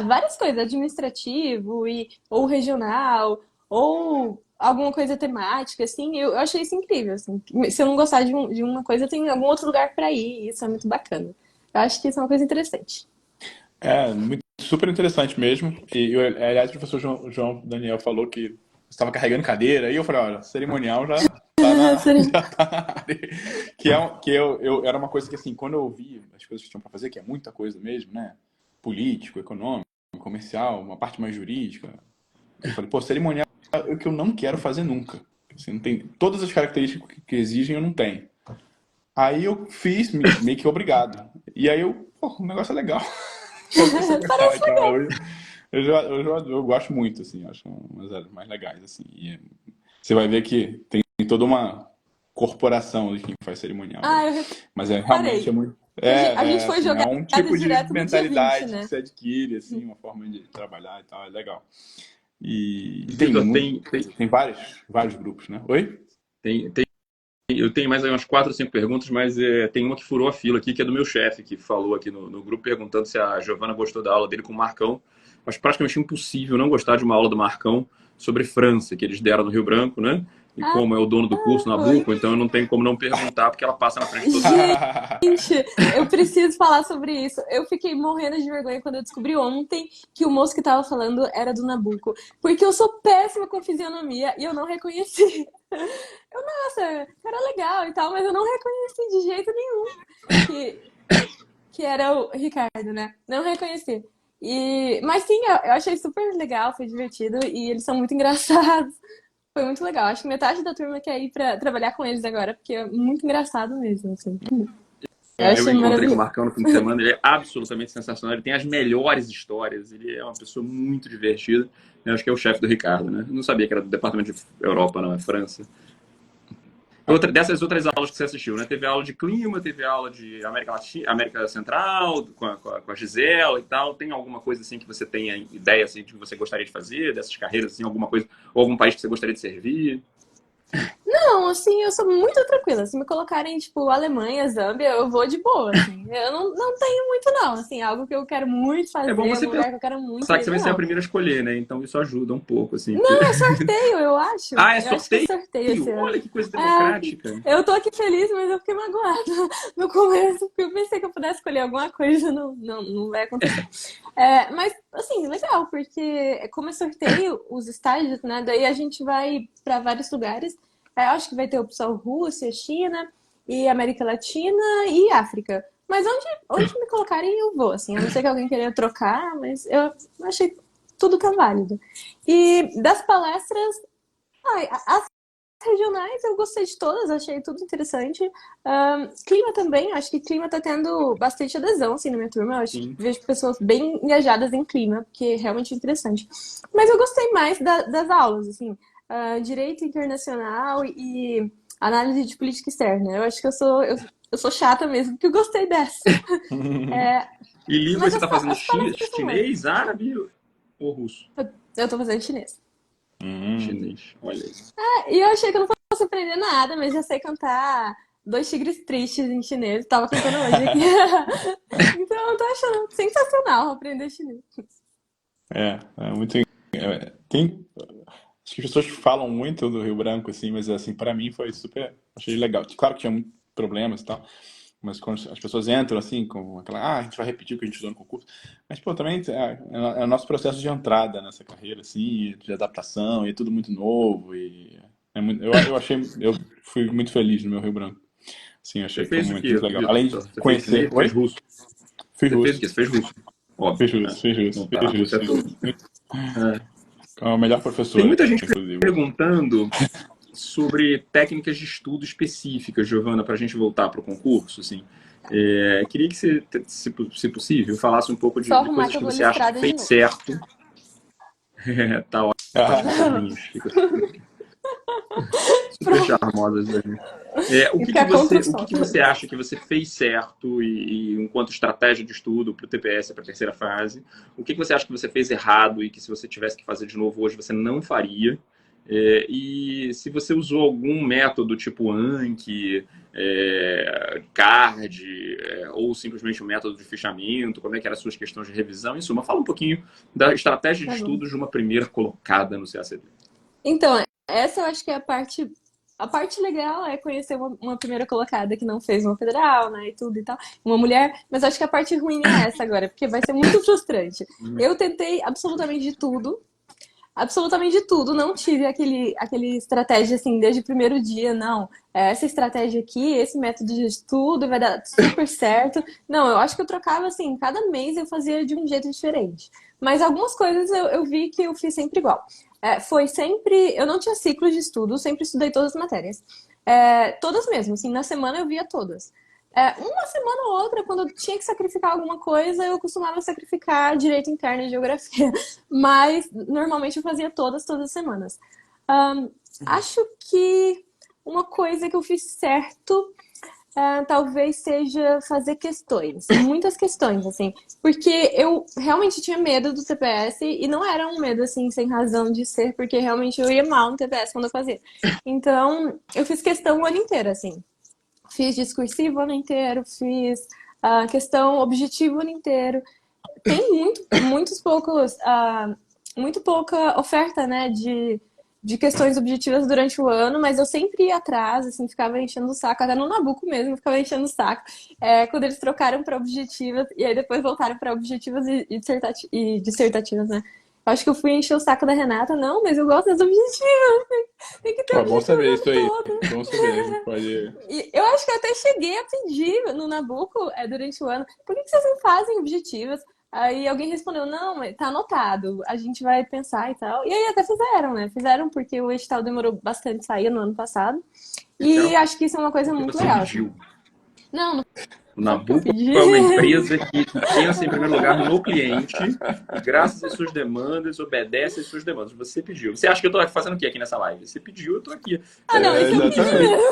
várias coisas, administrativo ou regional, ou alguma coisa temática, assim, eu achei isso incrível, assim. Se eu não gostar de uma coisa, tem algum outro lugar para ir, e isso é muito bacana. Eu acho que isso é uma coisa interessante. Super interessante mesmo. Aliás, o professor João Daniel falou que estava carregando cadeira, e eu falei, olha, cerimonial já tá na, Seria- já tá na área. Era uma coisa que, assim, quando eu ouvi as coisas que tinham para fazer, que é muita coisa mesmo, né? Político, econômico, comercial, uma parte mais jurídica. Eu falei, pô, cerimonial é o que eu não quero fazer nunca. Assim, não tem, todas as características que exigem eu não tenho. Aí eu fiz meio que obrigado. E aí o negócio é legal. Parece legal. Eu gosto muito, assim, acho umas áreas mais legais, assim. Você vai ver que tem toda uma corporação de quem faz cerimonial, né? Ah, eu Mas realmente é reparei. muito. A gente foi Assim, é jogado um tipo de direto no dia 20, mentalidade que né? se adquire, assim, uma forma de trabalhar e tal, é legal. E tem Vitor, muito, tem vários grupos, né? Oi? tem, tem eu tenho mais umas 4 ou 5 perguntas, mas tem uma que furou a fila aqui, que é do meu chefe, que falou aqui no grupo, perguntando se a Giovana gostou da aula dele com o Marcão. Mas praticamente impossível não gostar de uma aula do Marcão sobre França, que eles deram no Rio Branco, né? E Ah, como é o dono do curso, foi. Nabuco, então eu não tenho como não perguntar, porque ela passa na frente de todo mundo. Gente, eu preciso falar sobre isso. Eu fiquei morrendo de vergonha quando eu descobri ontem que o moço que tava falando era do Nabucco. Porque eu sou péssima com fisionomia e eu não reconheci. Nossa, cara legal e tal, mas eu não reconheci de jeito nenhum que, que era o Ricardo, né? Não reconheci. Mas sim, eu achei super legal, foi divertido e eles são muito engraçados. Foi muito legal. Acho que metade da turma quer ir pra trabalhar com eles agora, porque é muito engraçado mesmo, assim. Eu Eu achei encontrei com o maravilhoso. Marcão no fim de semana, ele é absolutamente sensacional, ele tem as melhores histórias, ele é uma pessoa muito divertida. Eu acho que é o chefe do Ricardo, né? Eu não sabia que era do Departamento de Europa, não, é França. Dessas outras aulas que você assistiu, né? Teve aula de clima, teve aula de América Latina, América Central, com a Gisela e tal. Tem alguma coisa assim que você tenha ideia assim, de que você gostaria de fazer, dessas carreiras, assim, alguma coisa, ou algum país que você gostaria de servir? Não, assim, eu sou muito tranquila. Se me colocarem, tipo, Alemanha, Zâmbia, eu vou de boa, assim. Eu não tenho muito, não. Assim, algo que eu quero muito É bom fazer, você algum lugar que eu quero muito pensar que você ir, vai ser a não. primeira a escolher, né? Então isso ajuda um pouco, assim. Não, é sorteio, eu acho. Ah, é Eu acho que é sorteio? sorteio esse Olha ano. que coisa É, democrática. eu tô aqui feliz, mas eu fiquei magoada no começo, porque eu pensei que eu pudesse escolher alguma coisa, não vai acontecer. Mas, assim, legal, porque como é sorteio, os estágios, né? Daí a gente vai para vários lugares. Eu acho que vai ter opção Rússia, China, e América Latina e África. Mas onde me colocarem, eu vou, assim. A não ser que alguém queria trocar, mas eu achei que tudo tá válido. E das palestras, as regionais eu gostei de todas, achei tudo interessante. Clima também, acho que clima tá tendo bastante adesão, assim, na minha turma. Eu acho que Sim. vejo pessoas bem engajadas em clima, porque é realmente interessante. Mas eu gostei mais das aulas, assim, direito internacional e análise de política externa. Eu acho que eu sou chata mesmo, porque eu gostei dessa. É, E língua mas você está fazendo as palestras são chinês, ótimas. árabe ou russo? Eu tô fazendo chinês. Hum. Chinês, olha aí. E eu achei que eu não fosse aprender nada, mas já sei cantar Dois Tigres Tristes em chinês. Tava cantando hoje aqui. Então eu tô achando sensacional aprender chinês. É muito. Tem, acho que as pessoas falam muito do Rio Branco, assim, mas assim, para mim foi super. Achei legal. Claro que tinha muitos problemas e tal, mas quando as pessoas entram assim, com aquela. Ah, a gente vai repetir o que a gente estudou no concurso. Mas, pô, também é o nosso processo de entrada nessa carreira, assim, de adaptação, e é tudo muito novo. Eu achei. Eu fui muito feliz no meu Rio Branco. Sim, eu achei Você que foi um fez o momento quê, muito legal. Além de Vitor? Você fez conhecer. chinês? Fez Oi? russo? Fiz Você fez o russo. quê? Você fez russo? Fiz Óbvio. russo, fiz russo, Não tá, fiz russo é russo. tudo. É. É a melhor Tem professora, muita gente inclusive. perguntando sobre técnicas de estudo específicas, Giovana, para a gente voltar para o concurso, assim. Queria que você, se possível, falasse um pouco Só de arrumar coisas que eu que vou você acha que listrada de fez novo. certo. Tá ótimo, Carlinhos. Fica super Pronto. charmosas aí. E ficar contra o O que sol. que você acha que você fez certo enquanto estratégia de estudo para o TPS, para a terceira fase? O que que você acha que você fez errado e que se você tivesse que fazer de novo hoje você não faria? E se você usou algum método tipo Anki, CARD, ou simplesmente um método de fichamento, como é que eram as suas questões de revisão? Em suma, fala um pouquinho da estratégia de Tá bom. estudo de uma primeira colocada no CACD. Então, essa eu acho que é a parte. A parte legal é conhecer uma primeira colocada que não fez uma federal, né, e tudo e tal, uma mulher, mas acho que a parte ruim é essa agora, porque vai ser muito frustrante. Eu tentei absolutamente de tudo, não tive aquele estratégia assim desde o primeiro dia, não. Essa estratégia aqui, esse método de estudo vai dar super certo. Não, eu acho que eu trocava assim, cada mês eu fazia de um jeito diferente. Mas algumas coisas eu vi que eu fiz sempre igual. Foi sempre. Eu não tinha ciclos de estudo, sempre estudei todas as matérias. Todas mesmo, assim, na semana eu via todas. Uma semana ou outra, quando eu tinha que sacrificar alguma coisa, eu costumava sacrificar direito interno e geografia. Mas normalmente eu fazia todas as semanas. Ahn, Acho que uma coisa que eu fiz certo talvez seja fazer questões, muitas questões, assim, porque eu realmente tinha medo do TPS e não era um medo, assim, sem razão de ser, porque realmente eu ia mal no TPS quando eu fazia. Então, eu fiz questão o ano inteiro, assim. Fiz discursivo o ano inteiro, fiz questão objetiva o ano inteiro. Tem muito pouca oferta, né, de questões objetivas durante o ano, mas eu sempre ia atrás, assim, ficava enchendo o saco, até no Nabucco mesmo, eu ficava enchendo o saco. Quando eles trocaram para objetivas, e aí depois voltaram para objetivas e dissertativas, né? Eu acho que eu fui encher o saco da Renata, não, mas eu gosto das objetivas, tem que ter Bom objetivo o saber ano isso aí. todo. Bom saber. Pode. E eu acho que eu até cheguei a pedir no Nabucco durante o ano, por que vocês não fazem objetivas? Aí alguém respondeu, não, mas tá anotado, a gente vai pensar e tal. E aí até fizeram, né? Fizeram porque o edital demorou bastante a sair no ano passado. E Fizeram acho que isso é uma coisa porque muito você legal, assim. pediu. Não, não O foi porque eu Nabucco pedi. é uma empresa que pensa, em primeiro lugar, no cliente e, graças às suas demandas, obedece às suas demandas. Você pediu. Você acha que eu tô fazendo o quê aqui nessa live? Você pediu, eu tô aqui. Ah, não, isso eu pedi Exatamente. mesmo.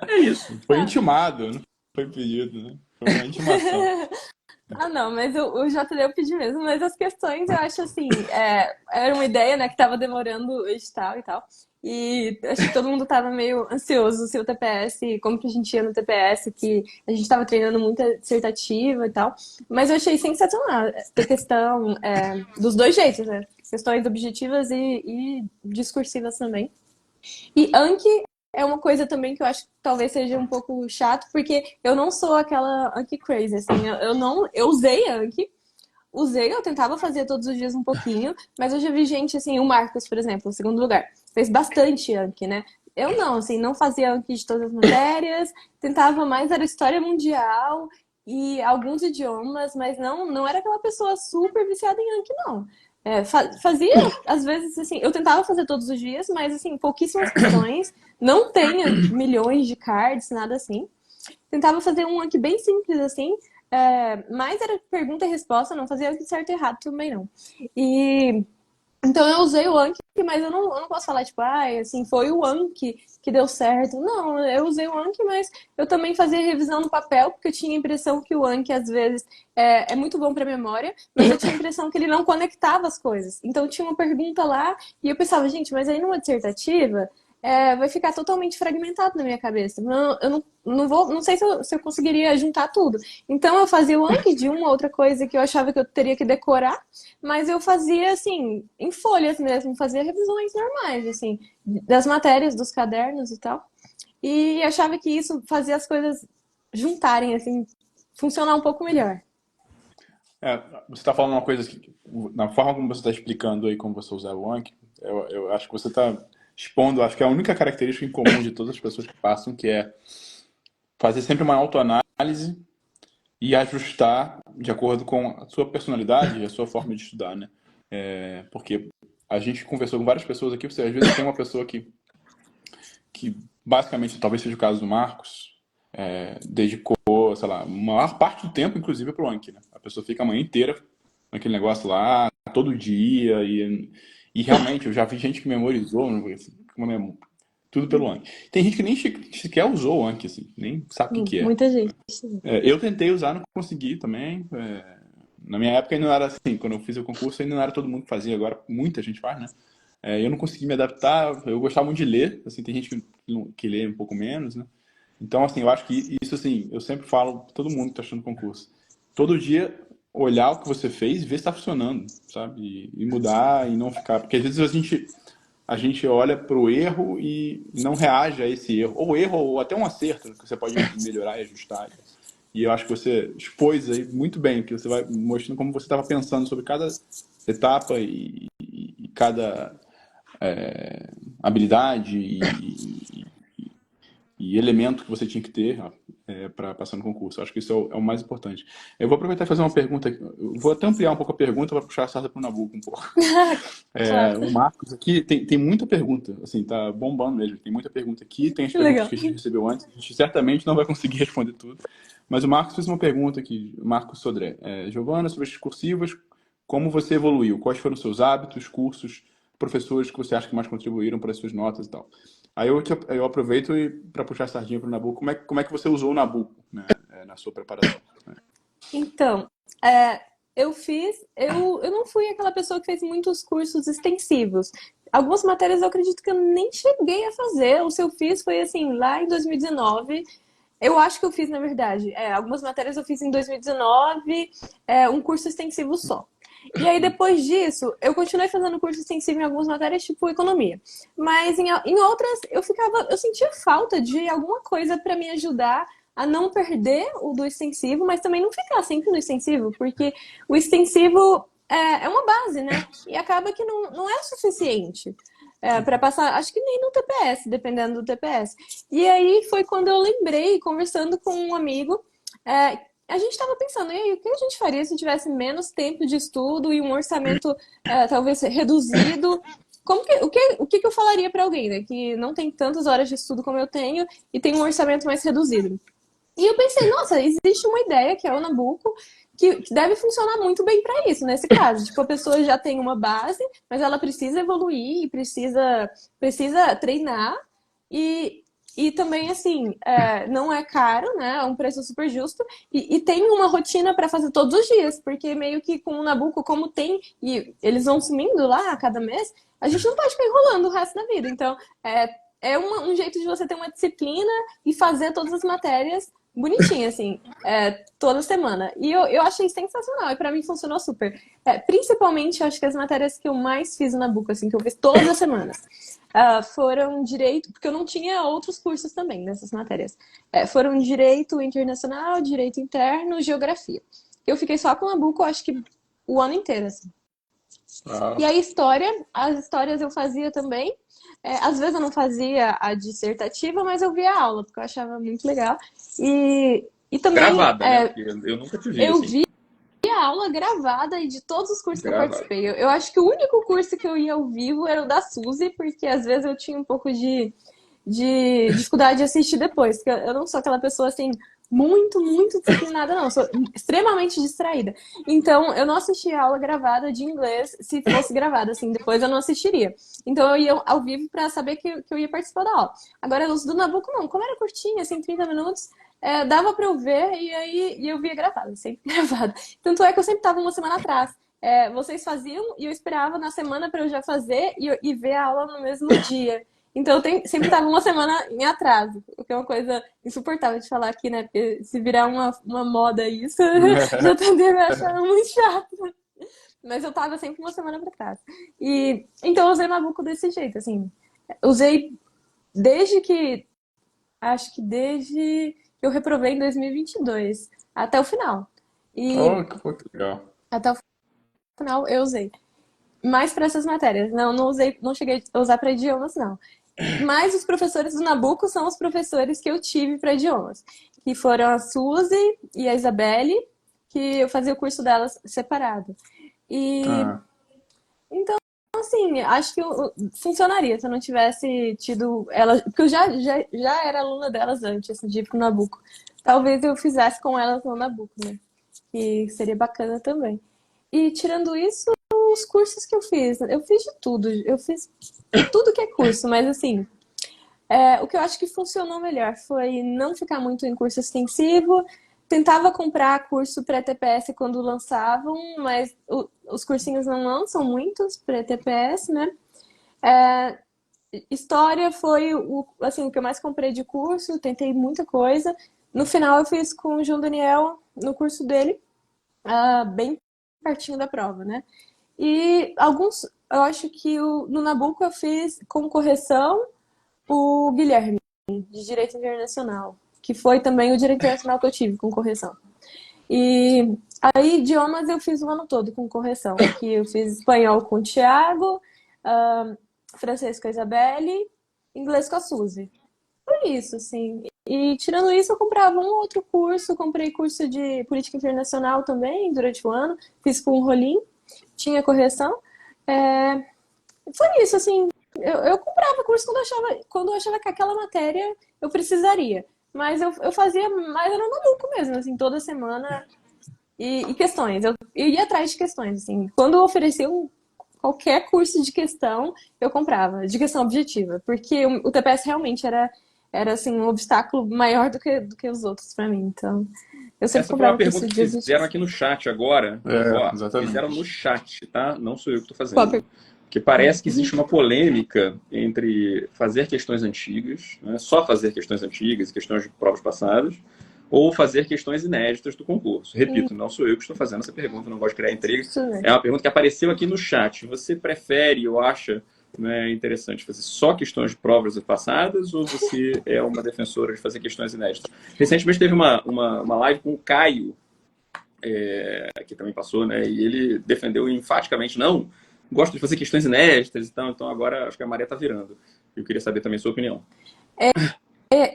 É isso. Foi intimado, não foi pedido, né? Foi uma intimação. Ah, não, mas o JD eu pedi mesmo. Mas as questões eu acho assim, era uma ideia, né, que tava demorando o edital e tal. E acho que todo mundo tava meio ansioso se o TPS, como que a gente ia no TPS, que a gente tava treinando muita dissertativa e tal. Mas eu achei sensacional ter questão dos dois jeitos, né? Questões objetivas e discursivas também. E Anki é uma coisa também que eu acho que talvez seja um pouco chato, porque eu não sou aquela Anki crazy, assim, eu não, eu usei Anki, eu tentava fazer todos os dias um pouquinho, mas eu já vi gente, assim, o Marcos, por exemplo, o segundo lugar, fez bastante Anki, né? Eu não, assim, não fazia Anki de todas as matérias, tentava mais, era história mundial e alguns idiomas, mas não era aquela pessoa super viciada em Anki, não. Fazia, às vezes, assim, eu tentava fazer todos os dias, mas, assim, pouquíssimas questões, não tenho milhões de cards, nada assim. Tentava fazer um Anki bem simples, assim, mas era pergunta e resposta, não fazia Anki certo e errado também, não. E então eu usei o Anki, mas eu não posso falar, tipo, assim, foi o Anki que deu certo. Não, eu usei o Anki, mas eu também fazia revisão no papel, porque eu tinha a impressão que o Anki, às vezes, é muito bom para memória, mas eu tinha a impressão que ele não conectava as coisas. Então tinha uma pergunta lá, e eu pensava, gente, mas aí numa dissertativa, vai ficar totalmente fragmentado na minha cabeça. Eu não vou, não sei se eu conseguiria juntar tudo. Então eu fazia o Anki de uma outra coisa que eu achava que eu teria que decorar, mas eu fazia, assim, em folhas mesmo, fazia revisões normais, assim, das matérias, dos cadernos e tal. E achava que isso fazia as coisas juntarem, assim, funcionar um pouco melhor. Você está falando uma coisa que, na forma como você está explicando aí como você usava o Anki, eu acho que você está expondo, acho que é a única característica em comum de todas as pessoas que passam, que é fazer sempre uma autoanálise e ajustar de acordo com a sua personalidade e a sua forma de estudar, né? Porque a gente conversou com várias pessoas aqui, você às vezes tem uma pessoa que basicamente, talvez seja o caso do Marcos, dedicou, sei lá, a maior parte do tempo, inclusive, para o Anki, né? A pessoa fica a manhã inteira naquele negócio lá, todo dia, e realmente, eu já vi gente que memorizou, tudo pelo Anki. Tem gente que nem sequer usou o Anki, assim, nem sabe o que que é. Muita gente. Eu tentei usar, não consegui também. Na minha época ainda não era assim, quando eu fiz o concurso ainda não era todo mundo que fazia, agora muita gente faz, né? Eu não consegui me adaptar, eu gostava muito de ler, assim, tem gente que lê um pouco menos, né? Então, assim, eu acho que isso, assim, eu sempre falo pra todo mundo que tá achando concurso. Todo dia, olhar o que você fez e ver se tá funcionando, sabe? E mudar e não ficar... Porque às vezes a gente olha pro erro e não reage a esse erro. Ou erro, ou até um acerto, que você pode melhorar e ajustar. E eu acho que você expôs aí muito bem, que você vai mostrando como você estava pensando sobre cada etapa e cada habilidade e elemento que você tinha que ter. para passar no concurso. Acho que isso é o mais importante. Eu vou aproveitar e fazer uma pergunta. Eu vou até ampliar um pouco a pergunta para puxar a sarda para o Nabucco um pouco. Claro, O Marcos aqui tem muita pergunta, assim, tá bombando mesmo. Tem muita pergunta aqui, tem as que perguntas legal. que a gente recebeu antes. A gente certamente não vai conseguir responder tudo. Mas o Marcos fez uma pergunta aqui, Marcos Sodré. Giovana, sobre as cursivas, como você evoluiu? Quais foram os seus hábitos, cursos, professores que você acha que mais contribuíram para as suas notas e tal? Aí eu aproveito para puxar a sardinha para o Nabucco. Como é que você usou o Nabucco, né, na sua preparação? Então, eu não fui aquela pessoa que fez muitos cursos extensivos. Algumas matérias eu acredito que eu nem cheguei a fazer. O que eu fiz foi assim, lá em 2019. Eu acho que eu fiz, na verdade. Algumas matérias eu fiz em 2019, um curso extensivo só. E aí, depois disso, eu continuei fazendo curso extensivo em algumas matérias, tipo economia. Mas em outras, eu sentia falta de alguma coisa para me ajudar a não perder o do extensivo, mas também não ficar sempre no extensivo, porque o extensivo é uma base, né? E acaba que não é o suficiente para passar, acho que nem no TPS, dependendo do TPS. E aí foi quando eu lembrei, conversando com um amigo, a gente estava pensando, e aí, o que a gente faria se tivesse menos tempo de estudo e um orçamento talvez reduzido? O que eu falaria para alguém, né, que não tem tantas horas de estudo como eu tenho e tem um orçamento mais reduzido? E eu pensei, nossa, existe uma ideia que é o Nabucco que deve funcionar muito bem para isso, nesse caso. Tipo, a pessoa já tem uma base, mas ela precisa evoluir e precisa treinar. E também, assim, não é caro, né? É um preço super justo. E tem uma rotina para fazer todos os dias, porque meio que com o Nabucco, como tem, e eles vão sumindo lá a cada mês, a gente não pode ficar enrolando o resto da vida. Então, um jeito de você ter uma disciplina e fazer todas as matérias bonitinho, assim, toda semana. E eu achei sensacional, e pra mim funcionou super. Principalmente, eu acho que as matérias que eu mais fiz no Nabucco, assim, que eu fiz todas as semanas, foram direito, porque eu não tinha outros cursos também nessas matérias. Foram direito internacional, direito interno, geografia. Eu fiquei só com o Nabucco, acho que o ano inteiro, assim. E a história, as histórias eu fazia também. Às vezes eu não fazia a dissertativa, mas eu via a aula, porque eu achava muito legal. E também Gravada, né? Porque eu nunca te vi eu assim. vi a aula gravada e de todos os cursos que eu Gravada. participei. Eu acho que o único curso que eu ia ao vivo era o da Suzy, porque às vezes eu tinha um pouco de dificuldade de assistir depois, porque eu não sou aquela pessoa assim muito, muito disciplinada, não. Eu sou extremamente distraída. Então, eu não assistia a aula gravada de inglês se fosse gravada, assim, depois eu não assistiria. Então, eu ia ao vivo para saber que eu ia participar da aula. Agora, os do Nabucco, não. Como era curtinho, assim, 30 minutos, dava para eu ver e aí eu via gravada, sempre gravada. Tanto é que eu sempre estava uma semana atrás. Vocês faziam e eu esperava na semana para eu já fazer e ver a aula no mesmo dia. Então, sempre estava uma semana em atraso, o que é uma coisa insuportável de falar aqui, né? Porque se virar uma moda isso, já tendem a me achar muito chato. Mas eu tava sempre uma semana para trás. Então, eu usei Nabucco desse jeito, assim. Usei acho que desde que eu reprovei em 2022, até o final. Que legal. Até o final eu usei. Mais para essas matérias. Não usei, não cheguei a usar para idiomas, não. Mas os professores do Nabucco são os professores que eu tive para idiomas, que foram a Suzy e a Isabelle, que eu fazia o curso delas separado. Então, assim, acho que funcionaria se eu não tivesse tido elas, porque eu já era aluna delas antes, assim, de ir pro Nabucco. Talvez eu fizesse com elas no Nabucco, né? Que seria bacana também. E tirando isso, os cursos que eu fiz de tudo. Eu fiz tudo que é curso, mas assim, o que eu acho que funcionou melhor foi não ficar muito em curso extensivo. Tentava comprar curso pré-TPS quando lançavam, mas os cursinhos não lançam muitos pré-TPS, né? História foi assim, o que eu mais comprei de curso, tentei muita coisa. No final eu fiz com o João Daniel, no curso dele, bem pertinho da prova, né? E eu acho que no Nabucco eu fiz com correção o Guilherme, de Direito Internacional, que foi também o Direito Internacional que eu tive com correção. E aí, idiomas eu fiz o ano todo com correção, que eu fiz espanhol com o Thiago, francês com a Isabelle, inglês com a Suzy. Foi isso, assim. E tirando isso, eu comprava um outro curso, comprei curso de política internacional também durante o ano, fiz com um rolinho, tinha correção. É, Foi isso, assim, eu comprava curso quando eu achava que aquela matéria eu precisaria. Mas eu fazia mais era no maluco mesmo, assim, toda semana. E questões, eu ia atrás de questões, assim. Quando ofereciam qualquer curso de questão, eu comprava, de questão objetiva. Porque o TPS realmente era assim, um obstáculo maior do que os outros para mim. Então, eu sempre Essa foi uma comprava curso pergunta que de fizeram objetivos. aqui no chat agora. Ó, fizeram no Exatamente. chat, tá? Não sou eu que estou Qual a fazendo. pergunta? Porque parece que existe uma polêmica entre fazer questões antigas, né, só fazer questões antigas, questões de provas passadas, ou fazer questões inéditas do concurso. Repito, não sou eu que estou fazendo essa pergunta, não gosto de criar intriga. Isso, né? É uma pergunta que apareceu aqui no chat. Você prefere ou acha, né, interessante fazer só questões de provas passadas ou você é uma defensora de fazer questões inéditas? Recentemente teve uma live com o Caio, que também passou, né? E ele defendeu enfaticamente, não, gosto de fazer questões inéditas e tal, então agora acho que a maré tá virando. Eu queria saber também a sua opinião.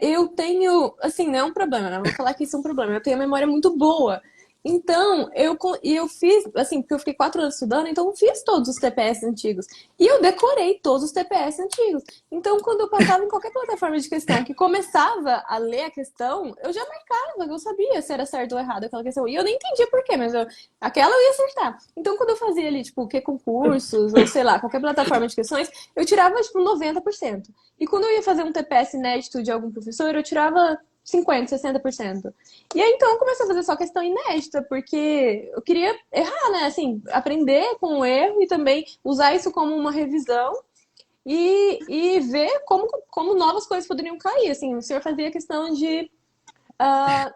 Eu tenho, assim, não é um problema, né? Vou falar que isso é um problema. Eu tenho a memória muito boa. Então, eu fiz, assim, porque eu fiquei 4 anos estudando, então eu fiz todos os TPS antigos. E eu decorei todos os TPS antigos. Então, quando eu passava em qualquer plataforma de questão que começava a ler a questão, eu já marcava, eu sabia se era certo ou errado aquela questão. E eu nem entendia por quê, mas aquela eu ia acertar. Então, quando eu fazia ali, tipo, que concursos, ou sei lá, qualquer plataforma de questões, eu tirava, tipo, 90%. E quando eu ia fazer um TPS inédito de algum professor, eu tirava 50%, 60%. E aí, então, eu comecei a fazer só questão inédita, porque eu queria errar, né? Assim, aprender com o erro e também usar isso como uma revisão e ver como novas coisas poderiam cair. Assim, o senhor fazia questão de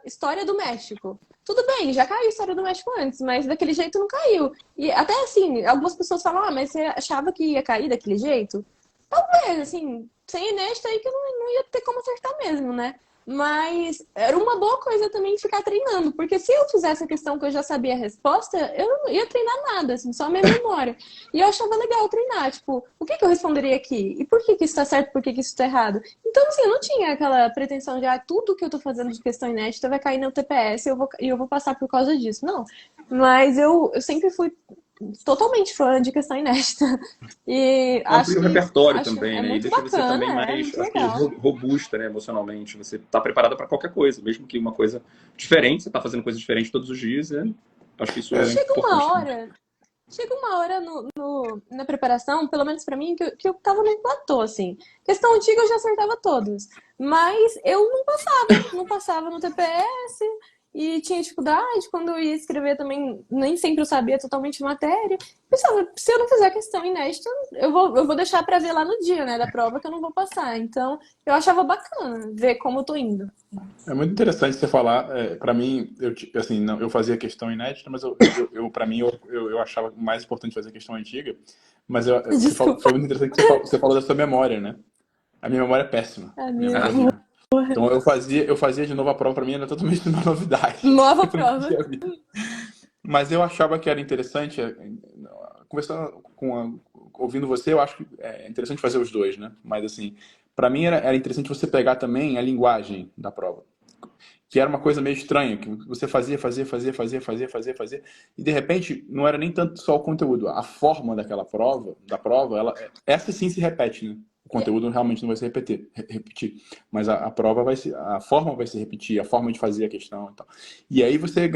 história do México. Tudo bem, já caiu a história do México antes, mas daquele jeito não caiu. E até assim, algumas pessoas falam, mas você achava que ia cair daquele jeito? Talvez, assim, sem inédito aí que eu não ia ter como acertar mesmo, né? Mas era uma boa coisa também ficar treinando, porque se eu fizesse a questão que eu já sabia a resposta, eu não ia treinar nada, assim, só a minha memória. E eu achava legal treinar, tipo, o que eu responderia aqui? E por que isso tá certo, por que isso tá errado? Então, assim, eu não tinha aquela pretensão de, tudo que eu tô fazendo de questão inédita vai cair no TPS e eu vou passar por causa disso. Não. Mas eu sempre fui totalmente fã de questão inédita. E Amplia o repertório é também, né? E muito deixa você também bacana, é mais, muito acho que, legal. robusta, né, emocionalmente. Você está preparada para qualquer coisa, mesmo que uma coisa diferente, você está fazendo coisas diferentes todos os dias, né? Acho que isso E é importante também. chega uma hora na preparação, pelo menos pra mim, que eu tava num platô, assim. Questão antiga eu já acertava todas, mas eu não passava no TPS e tinha dificuldade. Quando eu ia escrever também, nem sempre eu sabia totalmente a matéria. Pensava, se eu não fizer questão inédita, eu vou deixar pra ver lá no dia, né, da prova que eu não vou passar. Então, eu achava bacana ver como eu tô indo. É muito interessante você falar. Para mim, assim, não, eu fazia questão inédita, mas para mim, eu achava mais importante fazer questão antiga. Mas Desculpa, foi muito interessante que você falou da sua memória, né? A minha memória é péssima. a Minha minha memória é Ah, horrível. Então eu fazia de novo a prova, para mim era totalmente uma novidade. nova Eu nunca prova. tinha visto. Mas eu achava que era interessante, conversando ouvindo você, eu acho que é interessante fazer os dois, né? Mas assim, para mim era interessante você pegar também a linguagem da prova, que era uma coisa meio estranha, que você fazia, e de repente não era nem tanto só o conteúdo, a forma da prova, essa sim se repete, né? O conteúdo realmente não vai se repetir, mas a prova a forma vai se repetir, a forma de fazer a questão e tal. E aí você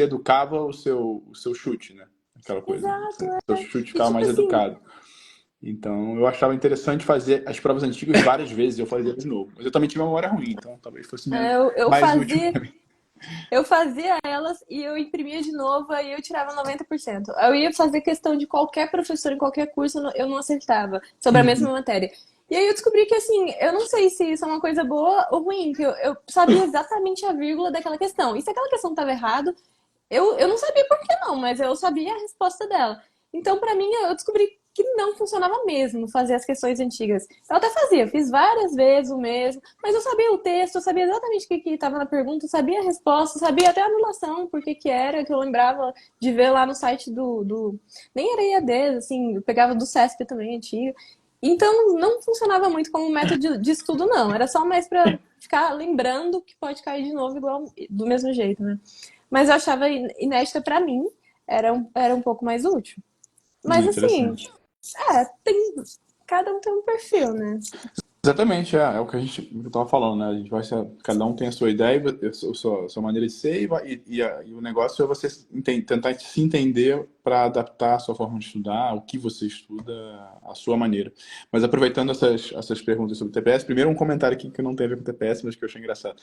educava o seu chute, né? Aquela coisa, Exato, o seu chute E ficava tipo mais assim, educado. Então, eu achava interessante fazer as provas antigas várias vezes, eu fazia de novo. Mas eu também tinha uma memória ruim, então talvez fosse menos, eu mais útil fazia para mim. Eu fazia elas e eu imprimia de novo, aí eu tirava 90%. Eu ia fazer questão de qualquer professor em qualquer curso, eu não acertava sobre a mesma matéria. E aí eu descobri que, assim, eu não sei se isso é uma coisa boa ou ruim, que eu sabia exatamente a vírgula daquela questão. E se aquela questão estava errado, eu não sabia por que não, mas eu sabia a resposta dela. Então, pra mim, eu descobri que não funcionava mesmo fazer as questões antigas. Eu até fazia, fiz várias vezes o mesmo, mas eu sabia o texto, eu sabia exatamente o que estava na pergunta, eu sabia a resposta, eu sabia até a anulação, por que era, que eu lembrava de ver lá no site do... Nem era EAD, assim, eu pegava do CESP também, antigo. Então, não funcionava muito como método de estudo, não. Era só mais para ficar lembrando que pode cair de novo igual, do mesmo jeito, né? Mas eu achava inédita para mim, era um pouco mais útil. Mas assim, Interessante. tem, cada um tem um perfil, né? Exatamente, é o que a gente estava falando, né? A gente cada um tem a sua ideia, a sua maneira de ser, e o negócio é você tentar se entender para adaptar a sua forma de estudar, o que você estuda, a sua maneira. Mas aproveitando essas perguntas sobre o TPS, primeiro um comentário aqui que não tem a ver com o TPS, mas que eu achei engraçado.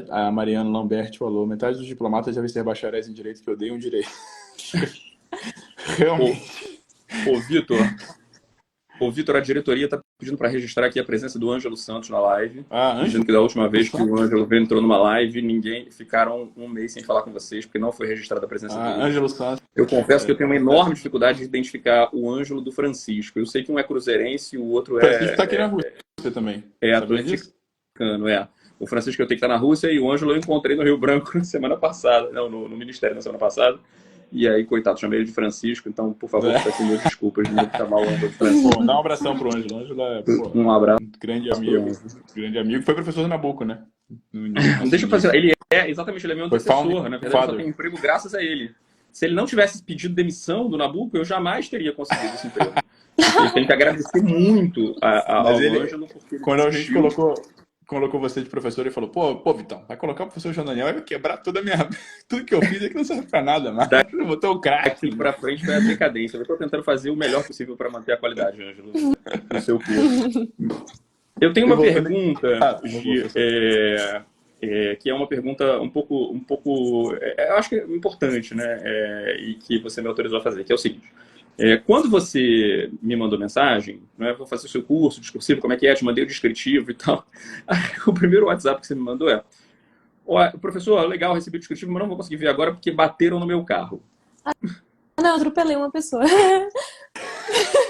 A Mariana Lambert falou: metade dos diplomatas devem ser bacharéis em direito que odeiam direito. Realmente. Ô, Vitor, a diretoria está pedindo para registrar aqui a presença do Ângelo Santos na live, dizendo Ângelo? que da última vez que o Ângelo entrou numa live, ficaram um mês sem falar com vocês, porque não foi registrada a presença dele. Ângelo Santos. Eu confesso que eu tenho uma enorme dificuldade de identificar o Ângelo do Francisco. Eu sei que um é cruzeirense e o outro Francisco está aqui na Rússia também. atleticano, O Francisco eu tenho que estar na Rússia e o Ângelo eu encontrei no Rio Branco na semana passada, não, no Ministério na semana passada. E aí, coitado, chamei ele de Francisco, então, por favor, peço minhas desculpas de não chamar o Ângelo de Francisco. Dá um abração pro Ângelo. O Ângelo é um abraço. Grande amigo. Foi professor do Nabucco, né? Deixa eu fazer. Ele é meu antecessor. Na verdade, eu só tenho emprego graças a ele. Se ele não tivesse pedido demissão do Nabucco, eu jamais teria conseguido esse emprego. Ele tem que agradecer muito ao Ângelo. Quando a gente colocou você de professor, ele falou: pô, Vitão, vai colocar o professor João Daniel, vai quebrar tudo que eu fiz aqui, não serve pra nada mais. Botou o craque. Daqui pra frente vai a decadência. Eu estou tentando fazer o melhor possível para manter a qualidade, Ângelo, no seu curso. Eu tenho uma pergunta, que é uma pergunta um pouco eu acho que é importante, né? E que você me autorizou a fazer, que é o seguinte. Quando você me mandou mensagem, né, vou fazer o seu curso discursivo, como é que é, te mandei o descritivo e tal. O primeiro WhatsApp que você me mandou professor, legal, recebi o descritivo, mas não vou conseguir ver agora porque bateram no meu carro. Não, eu atropelei uma pessoa.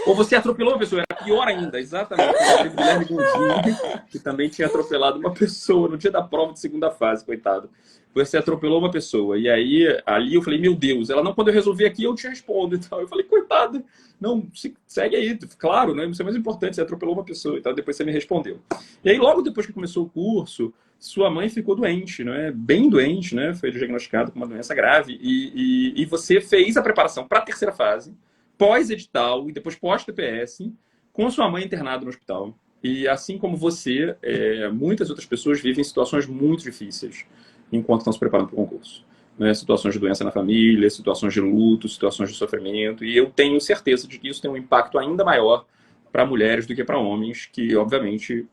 Ou você atropelou uma pessoa, era pior ainda, exatamente. O Guilherme Gondim, que também tinha atropelado uma pessoa no dia da prova de segunda fase, coitado. Você atropelou uma pessoa. E aí, ali eu falei, meu Deus, ela não, quando eu resolver aqui, eu te respondo. Então, eu falei, coitada, não, segue aí, claro, né? Isso é mais importante, você atropelou uma pessoa. Então, depois você me respondeu. E aí, logo depois que começou o curso, sua mãe ficou doente, né? Bem doente, né? Foi diagnosticada com uma doença grave. E você fez a preparação para a terceira fase, pós-edital e depois pós-TPS, com a sua mãe internada no hospital. E assim como você, muitas outras pessoas vivem situações muito difíceis enquanto estão se preparando para o concurso. Né? Situações de doença na família, situações de luto, situações de sofrimento. E eu tenho certeza de que isso tem um impacto ainda maior para mulheres do que para homens, que, obviamente,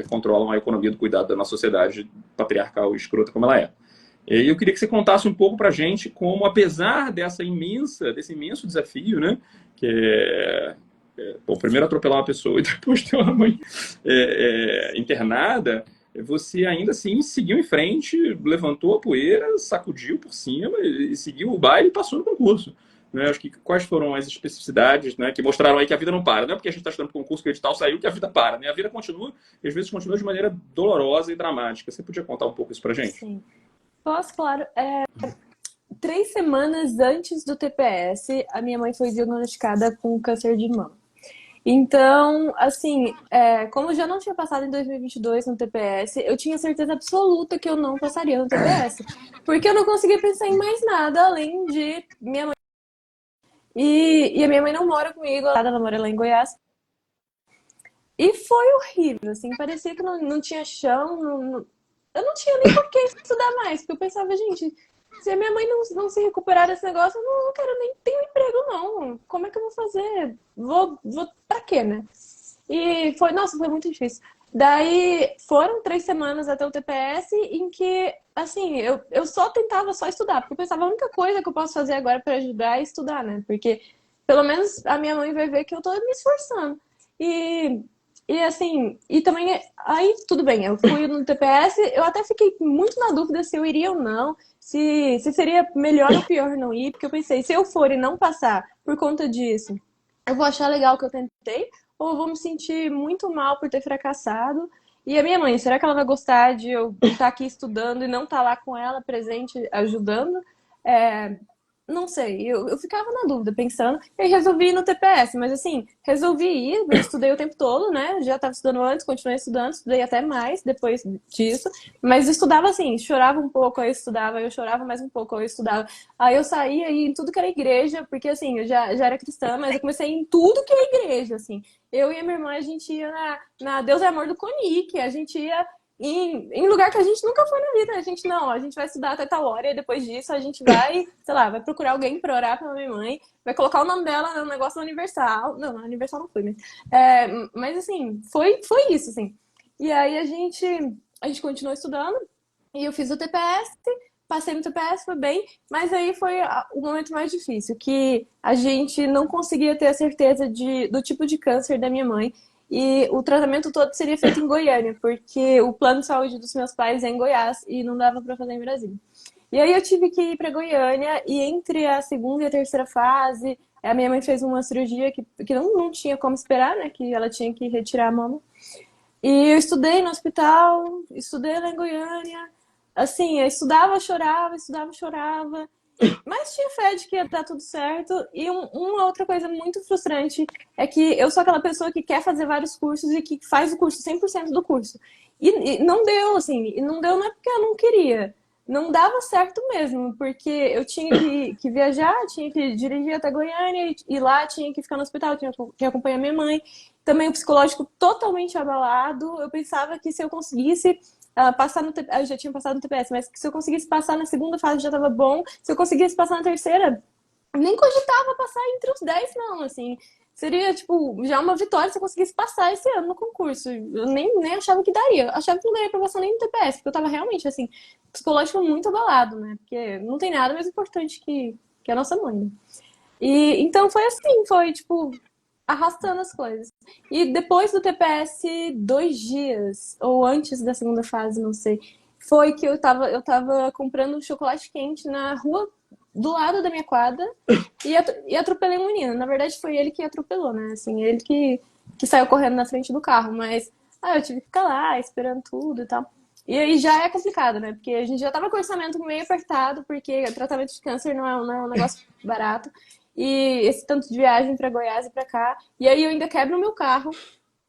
controlam a economia do cuidado da nossa sociedade patriarcal e escrota como ela é. E eu queria que você contasse um pouco para a gente como, apesar desse imenso desafio, né, que primeiro atropelar uma pessoa e depois ter uma mãe internada, você ainda assim seguiu em frente, levantou a poeira, sacudiu por cima e seguiu o baile e passou no concurso. Né? Acho que quais foram as especificidades, né, que mostraram aí que a vida não para. Não é porque a gente está estudando concurso que o edital saiu que a vida para. Né? A vida continua e às vezes continua de maneira dolorosa e dramática. Você podia contar um pouco isso para a gente? Sim. Posso, claro. 3 semanas antes do TPS, a minha mãe foi diagnosticada com câncer de mama. Então, assim, como eu já não tinha passado em 2022 no TPS, eu tinha certeza absoluta que eu não passaria no TPS. Porque eu não conseguia pensar em mais nada além de minha mãe. E a minha mãe não mora comigo, ela mora lá em Goiás. E foi horrível, assim, parecia que não tinha chão, eu não tinha nem por que estudar mais, porque eu pensava, gente, se a minha mãe não se recuperar desse negócio, eu não quero nem ter um emprego, não. Como é que eu vou fazer? Vou pra quê, né? E foi muito difícil. Daí foram 3 semanas até o TPS em que, assim, eu só tentava só estudar, porque eu pensava, a única coisa que eu posso fazer agora para ajudar é estudar, né? Porque pelo menos a minha mãe vai ver que eu tô me esforçando. E assim, e também, aí tudo bem, eu fui no TPS, eu até fiquei muito na dúvida se eu iria ou não, se seria melhor ou pior não ir, porque eu pensei, se eu for e não passar por conta disso, eu vou achar legal que eu tentei, ou eu vou me sentir muito mal por ter fracassado. E a minha mãe, será que ela vai gostar de eu estar aqui estudando e não estar lá com ela presente, ajudando? não sei, eu ficava na dúvida, pensando, e aí resolvi ir no TPS, mas assim, resolvi ir, não estudei o tempo todo, né? Já estava estudando antes, continuei estudando, estudei até mais depois disso, mas estudava assim, chorava um pouco, aí eu estudava, eu chorava mais um pouco, aí eu estudava. Aí eu saía em tudo que era igreja, porque assim, eu já era cristã, mas eu comecei em tudo que é igreja, assim. Eu e a minha irmã, a gente ia na Deus é Amor do Conic, a gente ia em lugar que a gente nunca foi na vida. A gente vai estudar até tal hora e depois disso a gente vai, sei lá, vai procurar alguém pra orar pela minha mãe, vai colocar o nome dela no negócio da Universal. Não, na Universal não foi, mas assim, foi isso, assim. E aí a gente continuou estudando e eu fiz o TPS, passei no TPS, foi bem, mas aí foi o momento mais difícil, que a gente não conseguia ter a certeza do tipo de câncer da minha mãe. E o tratamento todo seria feito em Goiânia, porque o plano de saúde dos meus pais é em Goiás e não dava para fazer em Brasília. E aí eu tive que ir para Goiânia e entre a segunda e a terceira fase, a minha mãe fez uma cirurgia que não tinha como esperar, né? Que ela tinha que retirar a mama. E eu estudei no hospital, estudei lá em Goiânia. Assim, eu estudava, chorava. Mas tinha fé de que ia dar tudo certo. E uma outra coisa muito frustrante é que eu sou aquela pessoa que quer fazer vários cursos e que faz o curso 100% do curso. E não deu, assim. E não deu não é porque eu não queria. Não dava certo mesmo, porque eu tinha que viajar, tinha que dirigir até Goiânia, e lá tinha que ficar no hospital, tinha que acompanhar minha mãe. Também o psicológico totalmente abalado. Eu pensava que se eu conseguisse passar no TPS, eu já tinha passado no TPS, mas que se eu conseguisse passar na segunda fase já estava bom. Se eu conseguisse passar na terceira, nem cogitava passar entre os 10, não, assim. Seria, tipo, já uma vitória se eu conseguisse passar esse ano no concurso. Eu nem achava que daria. Eu achava que não daria pra passar nem no TPS, porque eu tava realmente, assim, psicológico muito abalado, né? Porque não tem nada mais importante que a nossa mãe, né? E então foi assim, foi, tipo, arrastando as coisas. E depois do TPS, 2 dias, ou antes da segunda fase, não sei, foi que eu tava comprando um chocolate quente na rua do lado da minha quadra e atropelei um menino. Na verdade, foi ele que atropelou, né? Assim, ele que saiu correndo na frente do carro, mas eu tive que ficar lá esperando tudo e tal. E aí já é complicado, né? Porque a gente já tava com o orçamento meio apertado, porque tratamento de câncer não é um negócio barato. E esse tanto de viagem para Goiás e para cá. E aí eu ainda quebro o meu carro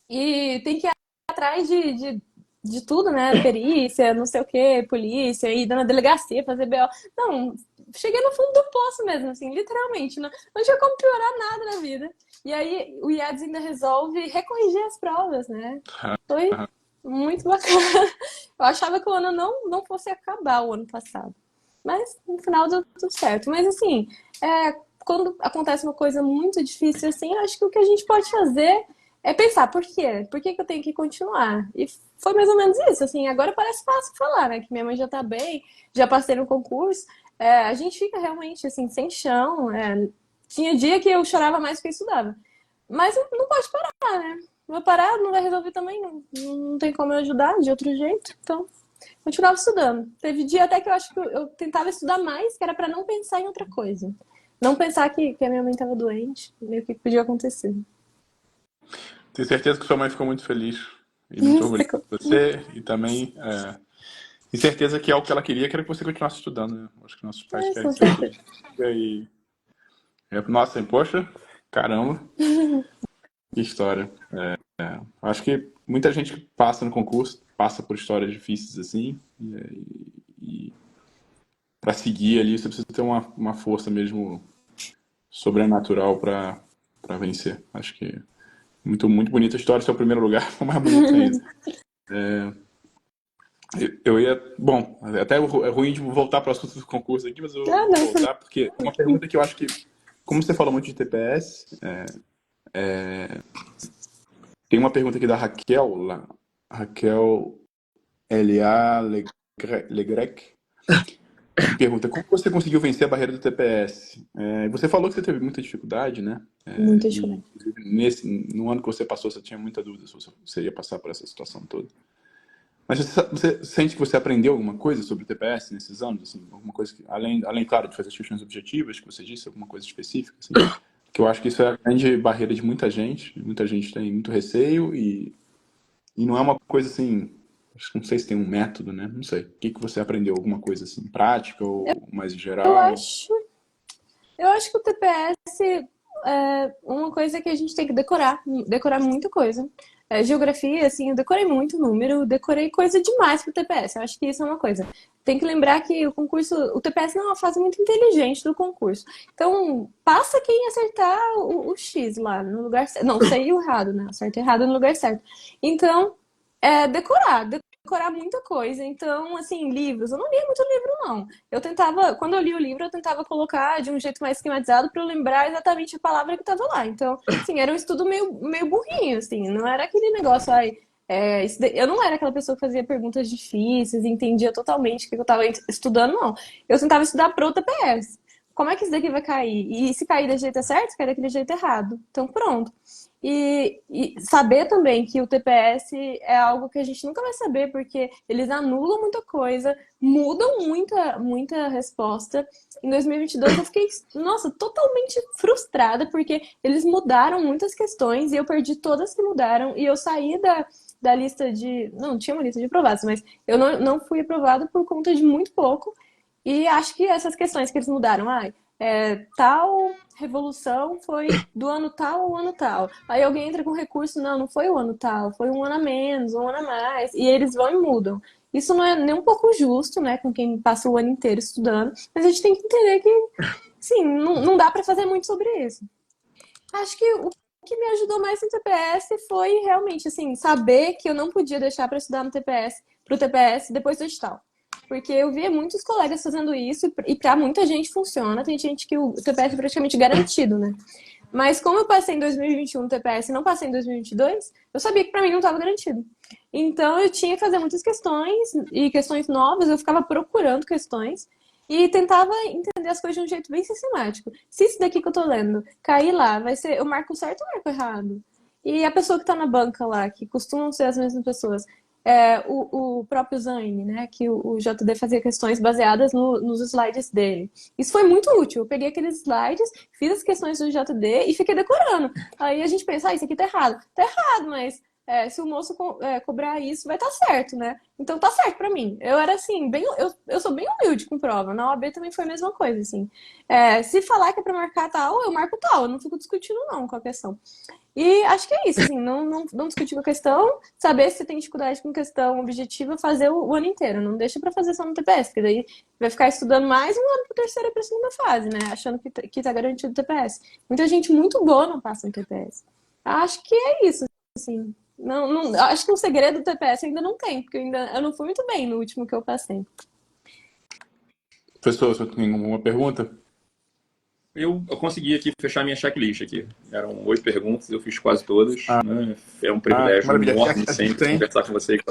e tem que ir atrás de tudo, né? Perícia, não sei o quê, polícia, ir na delegacia fazer BO. Não, cheguei no fundo do poço mesmo, assim, literalmente. Não tinha como piorar nada na vida. E aí o IADS ainda resolve recorrigir as provas, né? Foi muito bacana. Eu achava que o ano não fosse acabar o ano passado. Mas no final deu tudo certo. Mas assim, quando acontece uma coisa muito difícil assim, eu acho que o que a gente pode fazer é pensar, por quê? Por que que eu tenho que continuar? E foi mais ou menos isso, assim, agora parece fácil falar, né? Que minha mãe já tá bem, já passei no concurso. A gente fica realmente, assim, sem chão. Tinha dia que eu chorava mais do que eu estudava. Mas não pode parar, né? Vai parar, não vai resolver também, não tem como eu ajudar de outro jeito. Então, continuava estudando. Teve dia até que eu acho que eu tentava estudar mais, que era pra não pensar em outra coisa. Não pensar que a minha mãe estava doente, meio que podia acontecer. Tenho certeza que sua mãe ficou muito feliz e muito orgulhosa de você e também tenho certeza que é o que ela queria, que era que você continuasse estudando, né? Acho que nossos pais querem Com que você certeza. estude nossa, poxa, caramba, que história. Acho que muita gente que passa no concurso passa por histórias difíceis assim e para seguir ali você precisa ter uma força mesmo sobrenatural para vencer. Acho que muito bonita a história, seu primeiro lugar foi mais bonito ainda. Eu ia. Bom, até é ruim de voltar para o assunto do concurso aqui, mas eu vou Não, voltar, porque é uma pergunta que eu acho que, como você falou muito de TPS, tem uma pergunta aqui da Raquel, Raquel L.A. Legrec, que pergunta: como você conseguiu vencer a barreira do TPS? Você falou que você teve muita dificuldade, né? muita E dificuldade. no ano que você passou, você tinha muita dúvida se você ia passar por essa situação toda. Mas você sente que você aprendeu alguma coisa sobre o TPS nesses anos? Assim, alguma coisa que, além, claro, de fazer as questões objetivas, que você disse, alguma coisa específica? Assim, que eu acho que isso é a grande barreira de muita gente. Muita gente tem muito receio e não é uma coisa assim. Não sei se tem um método, né? Não sei. O que você aprendeu? Alguma coisa assim, prática ou mais Eu geral? acho. Eu acho que o TPS é uma coisa que a gente tem que decorar muita coisa. Geografia, assim, eu decorei muito número, decorei coisa demais pro TPS. Eu acho que isso é uma coisa. Tem que lembrar que o TPS não é uma fase muito inteligente do concurso. Então, passa quem acertar o X lá no lugar certo. Não, sei o errado, né? Acerta errado no lugar certo. Então, decorar muita coisa. Então, assim, livros, eu não lia muito livro, não. Quando eu li o livro, eu tentava colocar de um jeito mais esquematizado para eu lembrar exatamente a palavra que estava lá. Então, assim, era um estudo meio burrinho, assim, não era aquele negócio, eu não era aquela pessoa que fazia perguntas difíceis, entendia totalmente o que eu estava estudando, não. Eu tentava estudar pro TPS. Como é que isso daqui vai cair? E se cair daquele jeito certo, se cair daquele jeito errado. Então, pronto. E saber também que o TPS é algo que a gente nunca vai saber, porque eles anulam muita coisa, mudam muita resposta. Em 2022 eu fiquei, nossa, totalmente frustrada, porque eles mudaram muitas questões e eu perdi todas que mudaram. E eu saí da lista de. Não, tinha uma lista de aprovados, mas eu não fui aprovada por conta de muito pouco. E acho que essas questões que eles mudaram, tal revolução foi do ano tal ao ano tal. Aí alguém entra com recurso, não foi o ano tal, foi um ano a menos, um ano a mais, e eles vão e mudam. Isso não é nem um pouco justo, né, com quem passa o ano inteiro estudando, mas a gente tem que entender que, sim, não dá para fazer muito sobre isso. Acho que o que me ajudou mais no TPS foi realmente, assim, saber que eu não podia deixar para estudar no TPS, pro TPS depois do edital. Porque eu via muitos colegas fazendo isso e para muita gente funciona. Tem gente que o TPS é praticamente garantido, né? Mas como eu passei em 2021 no TPS e não passei em 2022, eu sabia que para mim não estava garantido. Então eu tinha que fazer muitas questões e questões novas, eu ficava procurando questões e tentava entender as coisas de um jeito bem sistemático. Se isso daqui que eu tô lendo cair lá, vai ser eu marco certo ou marco errado? E a pessoa que tá na banca lá, que costumam ser as mesmas pessoas, o próprio Zaine, né? Que o JD fazia questões baseadas nos slides dele. Isso foi muito útil. Eu peguei aqueles slides, fiz as questões do JD e fiquei decorando. Aí a gente pensa, isso aqui tá errado. Tá errado, mas se o moço cobrar isso, vai estar certo, né? Então tá certo pra mim. Eu era assim, eu sou bem humilde com prova. Na OAB também foi a mesma coisa, assim. Se falar que é pra marcar tal, eu marco tal. Eu não fico discutindo, não, com a questão. E acho que é isso, assim, não discutir com a questão, saber se tem dificuldade com questão objetiva, fazer o ano inteiro. Não deixa pra fazer só no TPS, porque daí vai ficar estudando mais um ano pro terceira e pra segunda fase, né? Achando que tá garantido o TPS. Muita gente muito boa não passa no TPS. Acho que é isso, assim. Acho que um segredo do TPS ainda não tem, porque eu não fui muito bem no último que eu passei. Professor, você tem alguma pergunta? Eu consegui aqui fechar minha checklist aqui. Eram 8 perguntas, eu fiz quase todas. Né? É um privilégio enorme sempre conversar com você e com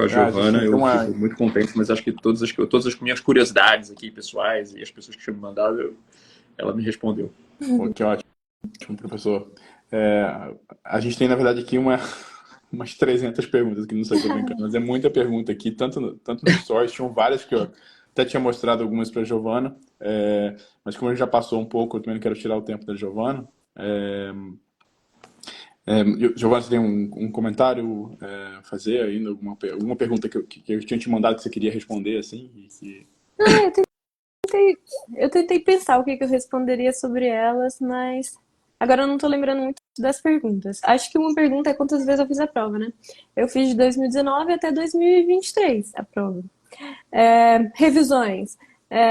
a Giovana. Eu fico muito contente, mas acho que todas as minhas curiosidades aqui, pessoais, e as pessoas que tinham me mandado, ela me respondeu. Pô, que ótimo, professor. A gente tem, na verdade, aqui umas 300 perguntas, que não sei se eu brincando, mas é muita pergunta aqui, tanto nos stories, tinham várias que eu até tinha mostrado algumas para a Giovana, mas como a gente já passou um pouco, eu também não quero tirar o tempo da Giovana. Giovana, você tem um comentário a fazer ainda? Alguma pergunta que eu tinha te mandado que você queria responder, assim? Eu tentei pensar o que eu responderia sobre elas, mas agora eu não tô lembrando muito das perguntas. Acho que uma pergunta é quantas vezes eu fiz a prova, né? Eu fiz de 2019 até 2023 a prova. Revisões.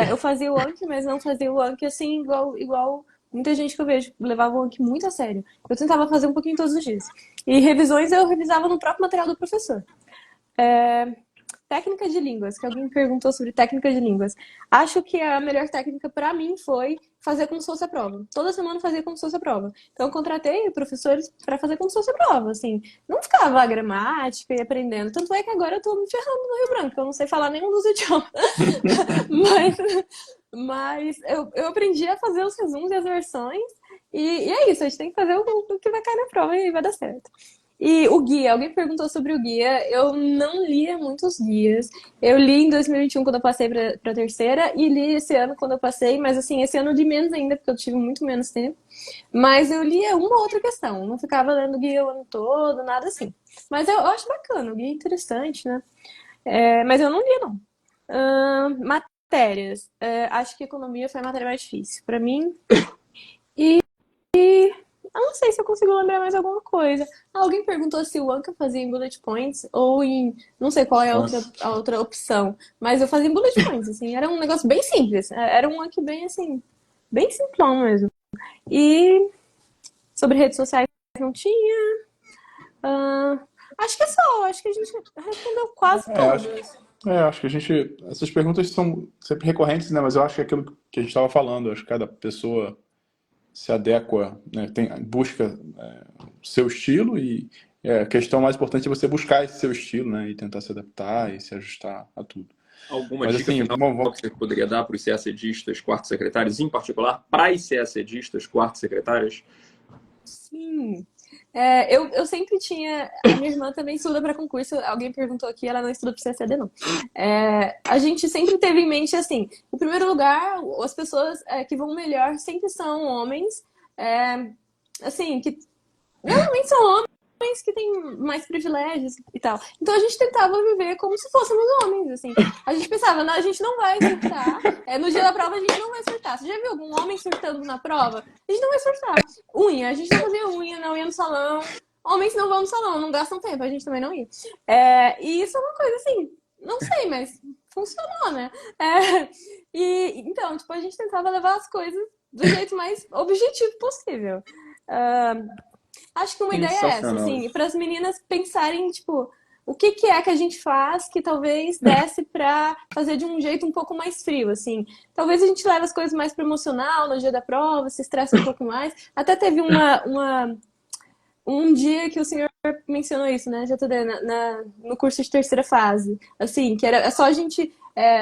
Eu fazia o Anki, mas não fazia o Anki assim, igual muita gente que eu vejo levava o Anki muito a sério. Eu tentava fazer um pouquinho todos os dias. E revisões eu revisava no próprio material do professor. Técnica de línguas, que alguém me perguntou sobre técnica de línguas. Acho que a melhor técnica para mim foi fazer como se fosse a prova. Toda semana eu fazia como se fosse a prova. Então eu contratei professores para fazer como se fosse a prova, assim. Não ficava a gramática e aprendendo. Tanto é que agora eu tô me ferrando no Rio Branco, eu não sei falar nenhum dos idiomas. mas eu aprendi a fazer os resumos e as versões. E é isso, a gente tem que fazer o que vai cair na prova e vai dar certo. E o guia, alguém perguntou sobre o guia. Eu não lia muitos guias. Eu li em 2021 quando eu passei para terceira e li esse ano quando eu passei, mas assim, esse ano eu li menos ainda porque eu tive muito menos tempo. Mas eu lia uma ou outra questão, não ficava lendo guia o ano todo, nada assim. Mas eu acho bacana, o guia é interessante, né? Mas eu não lia, não. matérias. Acho que economia foi a matéria mais difícil para mim. Eu não sei se eu consigo lembrar mais alguma coisa. Alguém perguntou se o Anka fazia em bullet points ou em... Não sei qual é Nossa. a outra opção. Mas eu fazia em bullet points, assim. Era um negócio bem simples. Era um Anki bem, assim... Bem simplão mesmo. E sobre redes sociais não tinha. Acho que é só. Acho que a gente respondeu quase todas. Acho que essas perguntas são sempre recorrentes, né? Mas eu acho que é aquilo que a gente estava falando, acho que cada pessoa se adequa, né? Busca o seu estilo e a questão mais importante é você buscar esse seu estilo, né? E tentar se adaptar e se ajustar a tudo. Alguma Mas dica assim, final vamos... que você poderia dar para os CACDistas, quartos secretários, em particular para as CACDistas, quartos secretárias? Sim. Eu sempre tinha. A minha irmã também estuda para concurso. Alguém perguntou aqui, ela não estuda para CACD, não. A gente sempre teve em mente assim: em primeiro lugar, as pessoas que vão melhor sempre são homens, assim, que normalmente são homens que têm mais privilégios e tal. Então a gente tentava viver como se fôssemos homens, assim. A gente pensava, não, a gente não vai surtar. No dia da prova a gente não vai surtar. Você já viu algum homem surtando na prova? A gente não vai surtar. Unha, a gente não fazia unha, não ia no salão. Homens não vão no salão, não gastam tempo, a gente também não ia. E isso é uma coisa assim, não sei, mas funcionou, né? Então, tipo, a gente tentava levar as coisas do jeito mais objetivo possível. Acho que uma ideia é essa, assim, para as meninas pensarem, tipo, o que é que a gente faz que talvez desse para fazer de um jeito um pouco mais frio, assim. Talvez a gente leve as coisas mais pro emocional no dia da prova, se estressa um pouco mais. Até teve um dia que o senhor mencionou isso, né, JD, no curso de terceira fase, assim, que é só a gente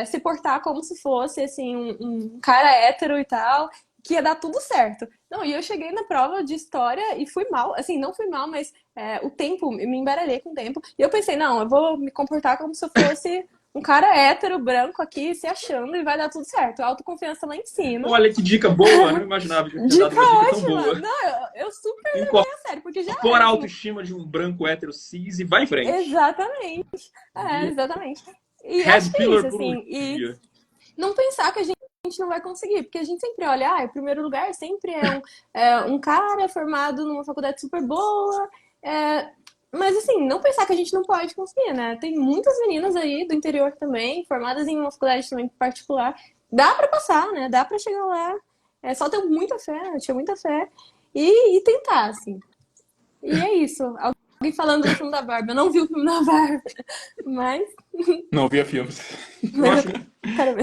se portar como se fosse, assim, um cara hétero e tal, que ia dar tudo certo. Não, e eu cheguei na prova de história e fui mal, assim, não fui mal, mas o tempo, me embaralhei com o tempo, e eu pensei, não, eu vou me comportar como se eu fosse um cara hétero, branco aqui, se achando, e vai dar tudo certo. Autoconfiança lá em cima. Olha que dica boa, não imaginava que eu tinha dado uma dica tão boa. Não, eu super levei a sério, porque já Incorpora a autoestima de um branco hétero cis e vai em frente. Exatamente. Exatamente. E Red acho que é Pillar isso, assim. E não pensar que a gente não vai conseguir, porque a gente sempre olha, o primeiro lugar sempre é um cara formado numa faculdade super boa, mas assim, não pensar que a gente não pode conseguir, né? Tem muitas meninas aí do interior também, formadas em uma faculdade também particular, dá pra passar, né? Dá pra chegar lá, é só ter muita fé, eu tinha muita fé, e tentar, assim. E é isso. Alguém falando do filme da Barbie. Eu não vi o filme da Barbie, mas... Não via filmes. Eu acho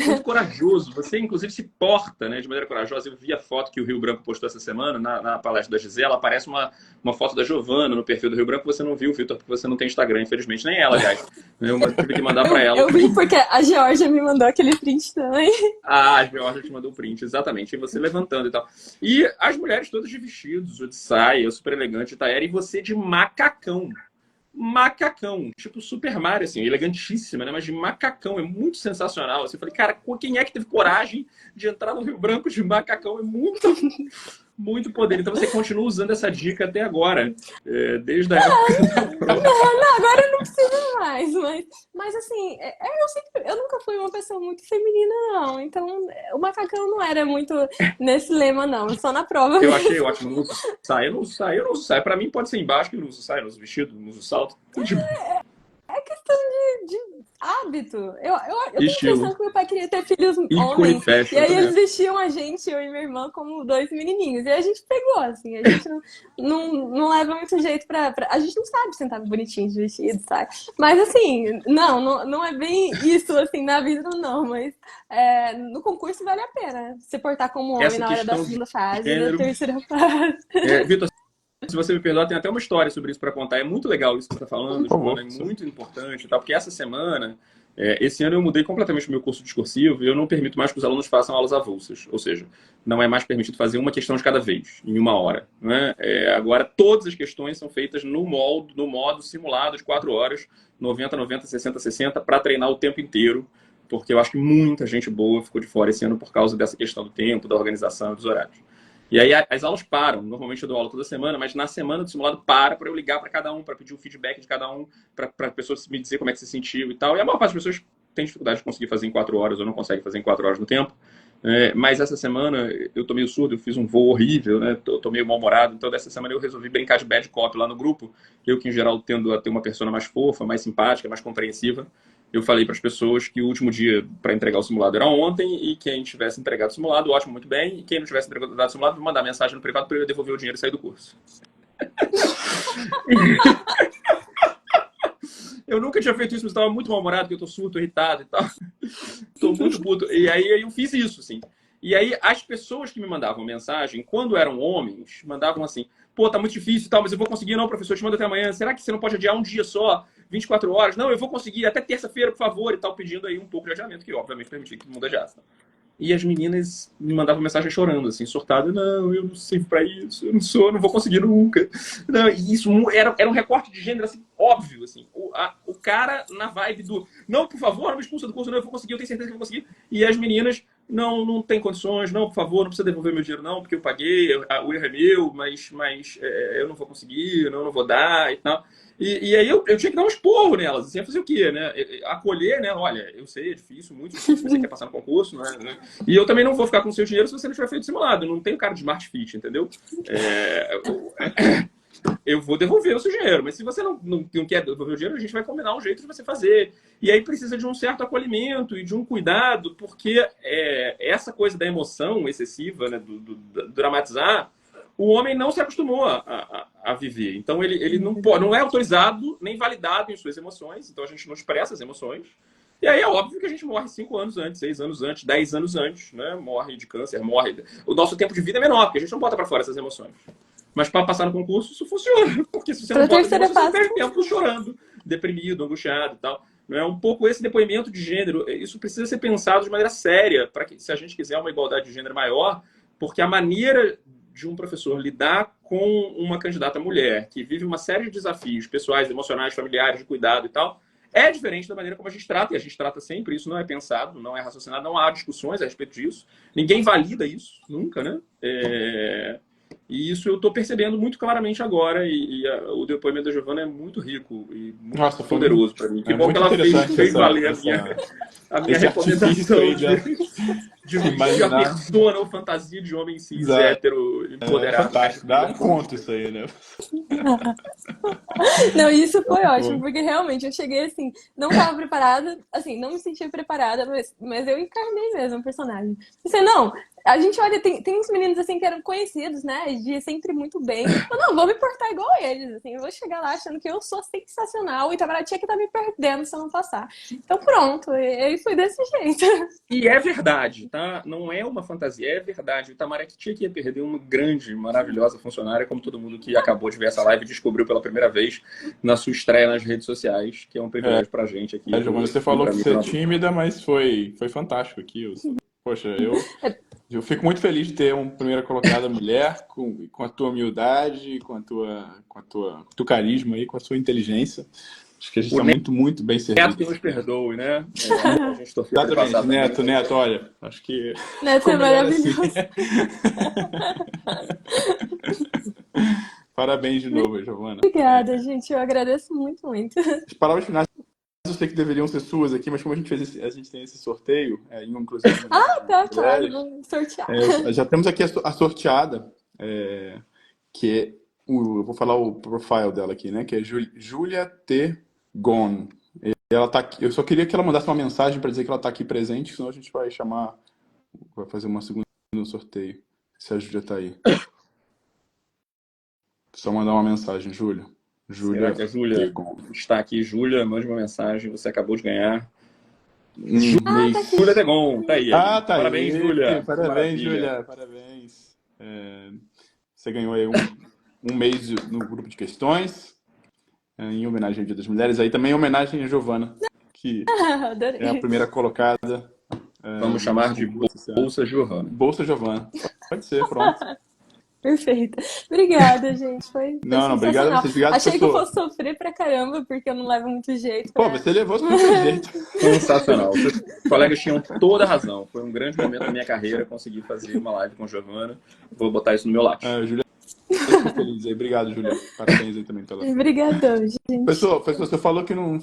muito corajoso. Você, inclusive, se porta, né, de maneira corajosa. Eu vi a foto que o Rio Branco postou essa semana na palestra da Gisela. Aparece uma foto da Giovana no perfil do Rio Branco. Você não viu, Vitor, porque você não tem Instagram, infelizmente. Nem ela, aliás. Eu tive que mandar para ela. Eu vi porque a Georgia me mandou aquele print também. A Georgia te mandou o print, exatamente. E você levantando e tal. E as mulheres todas de vestidos, ou de saia, super elegante, Taera, e você de macacão. Macacão, tipo Super Mario, assim, elegantíssima, né? Mas de macacão, é muito sensacional. Assim, eu falei, cara, quem é que teve coragem de entrar no Rio Branco de macacão? É muito poder. Então você continua usando essa dica até agora, desde a época da prova. Não, agora eu não preciso mais, mas assim, eu nunca fui uma pessoa muito feminina, não. Então, o macacão não era muito nesse lema, não. Só na prova. Eu achei ótimo. Não uso saia, eu não uso saia. Pra mim pode ser embaixo, que eu não uso saia, não uso vestido, não uso salto. É questão de hábito. Eu tenho a Estilo. impressão que meu pai queria ter filhos homens. E aí eles vestiam a gente, eu e minha irmã, como dois menininhos. E a gente pegou, assim. A gente não leva muito jeito pra... A gente não sabe sentar bonitinho de vestido, sabe? Mas, assim, não é bem isso, assim, na vida não. Mas no concurso vale a pena se portar como homem na hora da segunda fase, da terceira fase. Vitor, se você me perdoar, tem até uma história sobre isso para contar. É muito legal isso que você está falando, favor, é muito importante, tá? Porque essa semana, esse ano eu mudei completamente o meu curso discursivo e eu não permito mais que os alunos façam aulas avulsas. Ou seja, não é mais permitido fazer uma questão de cada vez, em uma hora. Né? Agora, todas as questões são feitas no modo simulado de 4 horas, 90, 90, 60, 60, para treinar o tempo inteiro. Porque eu acho que muita gente boa ficou de fora esse ano por causa dessa questão do tempo, da organização e dos horários. E aí as aulas param. Normalmente eu dou aula toda semana, mas na semana do simulado para eu ligar para cada um, para pedir o feedback de cada um, para a pessoa me dizer como é que se sentiu e tal. E a maior parte das pessoas tem dificuldade de conseguir fazer em 4 horas ou não consegue fazer em 4 horas no tempo. Mas essa semana eu tô meio surdo, eu fiz um voo horrível, né? Tô meio mal-humorado, então dessa semana eu resolvi brincar de bad cop lá no grupo. Eu que em geral tendo a ter uma persona mais fofa, mais simpática, mais compreensiva. Eu falei para as pessoas que o último dia para entregar o simulado era ontem e quem tivesse entregado o simulado, ótimo, muito bem. E quem não tivesse entregado o simulado, vou mandar mensagem no privado para eu devolver o dinheiro e sair do curso. Eu nunca tinha feito isso, mas estava muito mal-humorado, porque eu tô surdo, irritado e tal. Tô muito puto. E aí eu fiz isso, assim. E aí as pessoas que me mandavam mensagem, quando eram homens, mandavam assim: pô, tá muito difícil e tal, mas eu vou conseguir. Não, professor, eu te mando até amanhã. Será que você não pode adiar um dia só, 24 horas? Não, eu vou conseguir até terça-feira, por favor, e tal, pedindo aí um pouco de adiamento, que obviamente permitia que todo mundo adiasse. E as meninas me mandavam mensagem chorando, assim, surtada: não, eu não sirvo pra isso, eu não vou conseguir nunca. Não, e isso era um recorte de gênero, assim, óbvio, assim. O cara na vibe do: não, por favor, não me expulsa do curso, não, eu vou conseguir, eu tenho certeza que eu vou conseguir. E as meninas: não tem condições, não, por favor, não precisa devolver meu dinheiro, não, porque eu paguei, o erro é meu, mas eu não vou conseguir, não vou dar e tal. E aí eu tinha que dar um esporro nelas, assim, fazer o quê, né? Acolher, né? Olha, eu sei, é difícil, muito difícil, você quer passar no concurso, né? E eu também não vou ficar com o seu dinheiro se você não tiver feito simulado. Eu não tenho cara de smart fit, entendeu? Eu vou devolver o seu dinheiro, mas se você não quer devolver o dinheiro, a gente vai combinar um jeito de você fazer. E aí precisa de um certo acolhimento e de um cuidado, porque essa coisa da emoção excessiva, né, do dramatizar, o homem não se acostumou a viver. Então, ele não é autorizado nem validado em suas emoções. Então, a gente não expressa as emoções. E aí é óbvio que a gente morre 5 anos antes, 6 anos antes, 10 anos antes, né? Morre de câncer, morre... O nosso tempo de vida é menor, porque a gente não bota para fora essas emoções. Mas para passar no concurso, isso funciona. Porque se você não bota emoção, você perde tempo chorando, deprimido, angustiado e tal. Não é um pouco esse depoimento de gênero. Isso precisa ser pensado de maneira séria, para que, se a gente quiser uma igualdade de gênero maior, porque a maneira de um professor lidar com uma candidata mulher que vive uma série de desafios pessoais, emocionais, familiares, de cuidado e tal, é diferente da maneira como a gente trata, e a gente trata sempre. Isso não é pensado, não é raciocinado, não há discussões a respeito disso. Ninguém valida isso, nunca, né? E isso eu estou percebendo muito claramente agora, o depoimento da Giovana é muito rico e muito poderoso para mim. Que bom que ela fez valer a minha recomendação de a persona ou fantasia de homem cis, hétero, empoderado. Fantástico, dá um ponto isso aí, né? Não, isso foi ótimo, porque realmente eu cheguei assim, não estava preparada, assim, não me sentia preparada, mas eu encarnei mesmo o personagem. Pensei, não, a gente olha, tem uns meninos assim que eram conhecidos, né, de sempre muito bem. Eu não, vou me portar igual eles, assim, eu vou chegar lá achando que eu sou sensacional, e Itamaraty é que tá me perdendo se eu não passar. Então pronto, e aí foi desse jeito. E é verdade, tá? Não é uma fantasia, é verdade. O Itamaraty tinha que perder uma grande, maravilhosa funcionária, como todo mundo que acabou de ver essa live descobriu pela primeira vez na sua estreia nas redes sociais, que é um privilégio pra gente aqui. Giovana, você falou que você é tímida, mas foi fantástico aqui. Poxa, eu fico muito feliz de ter uma primeira colocada mulher com a tua humildade, com o teu carisma e com a sua inteligência. Acho que a gente está muito, muito bem servido. Neto que nos perdoe, né? A gente Exatamente, Neto, olha, acho que... Neto é maravilhoso. Parabéns de novo, Giovana. Obrigada, gente, eu agradeço muito, muito. As palavras finais eu sei que deveriam ser suas aqui, mas como a gente tem esse sorteio, inclusive... Tá, claro, vamos sortear. Já temos aqui a sorteada, que é... eu vou falar o profile dela aqui, né? Que é Júlia T. Gon. Ela tá aqui, eu só queria que ela mandasse uma mensagem para dizer que ela está aqui presente, senão a gente vai fazer uma segunda no sorteio, se a Júlia está aí. Só mandar uma mensagem, Júlia. Será que a Júlia está aqui? Júlia, mande uma mensagem, você acabou de ganhar. Júlia Tegon, tá aí. Tá Parabéns, aí. Júlia. Parabéns, Júlia. Parabéns. Você ganhou aí um mês no grupo de questões, em homenagem ao Dia das Mulheres. Aí também em homenagem a Giovana, que é a primeira colocada. Vamos chamar de Bolsa Giovana. Bolsa Giovana. Pode ser, pronto. Perfeito. Obrigada, gente. Foi não, obrigado a vocês. Obrigado, Achei que eu fosse sofrer pra caramba, porque eu não levo muito jeito. Pô, você levou muito jeito. Sensacional. Os colegas tinham toda a razão. Foi um grande momento da minha carreira conseguir fazer uma live com Giovana. Vou botar isso no meu lápis. Júlia Eu fico feliz aí. Obrigado, Julia. Parabéns aí também pela... Obrigadão, gente. Pessoal, você falou que não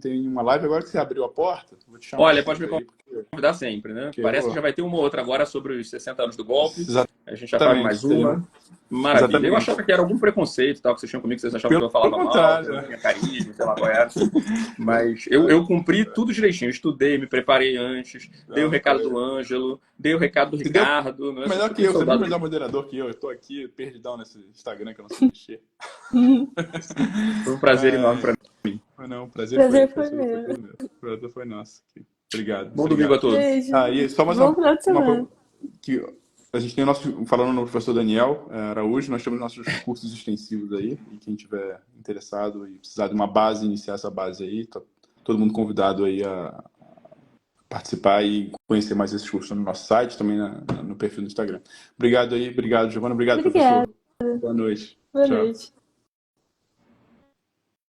tem nenhuma live, agora que você abriu a porta, vou te chamar Olha, pode me aí, porque convidar sempre, né? porque Parece que eu... já vai ter uma outra agora sobre os 60 anos do golpe. A gente já faz Exatamente. mais uma. Maravilha. Eu Exatamente. achava que era algum preconceito tal, que vocês tinham comigo, que vocês achavam que eu Pelo falava mal, contrário, que eu né? não tinha carisma, sei lá qual era. Mas eu cumpri tudo direitinho. Eu estudei, me preparei antes, dei o recado do Ângelo, dei o recado do Você deu Ricardo. Né? melhor que eu, você é muito melhor moderador que eu tô aqui perdidão nesse Instagram que eu não sei mexer. Foi um prazer enorme para mim. Não, o prazer Foi meu. meu. O prazer foi nosso. Obrigado. Bom domingo a todos. Beijo. E só mais Bom final de semana. que a gente tem o nosso, falando no professor Daniel Araújo, nós temos nossos cursos extensivos aí, e quem tiver interessado e precisar de uma base, iniciar essa base aí, tá todo mundo convidado aí a participar e conhecer mais esses cursos no nosso site, também no perfil do Instagram. Obrigado aí, obrigado, Giovana, obrigado, Obrigada. professor. Boa noite. Boa Tchau. noite.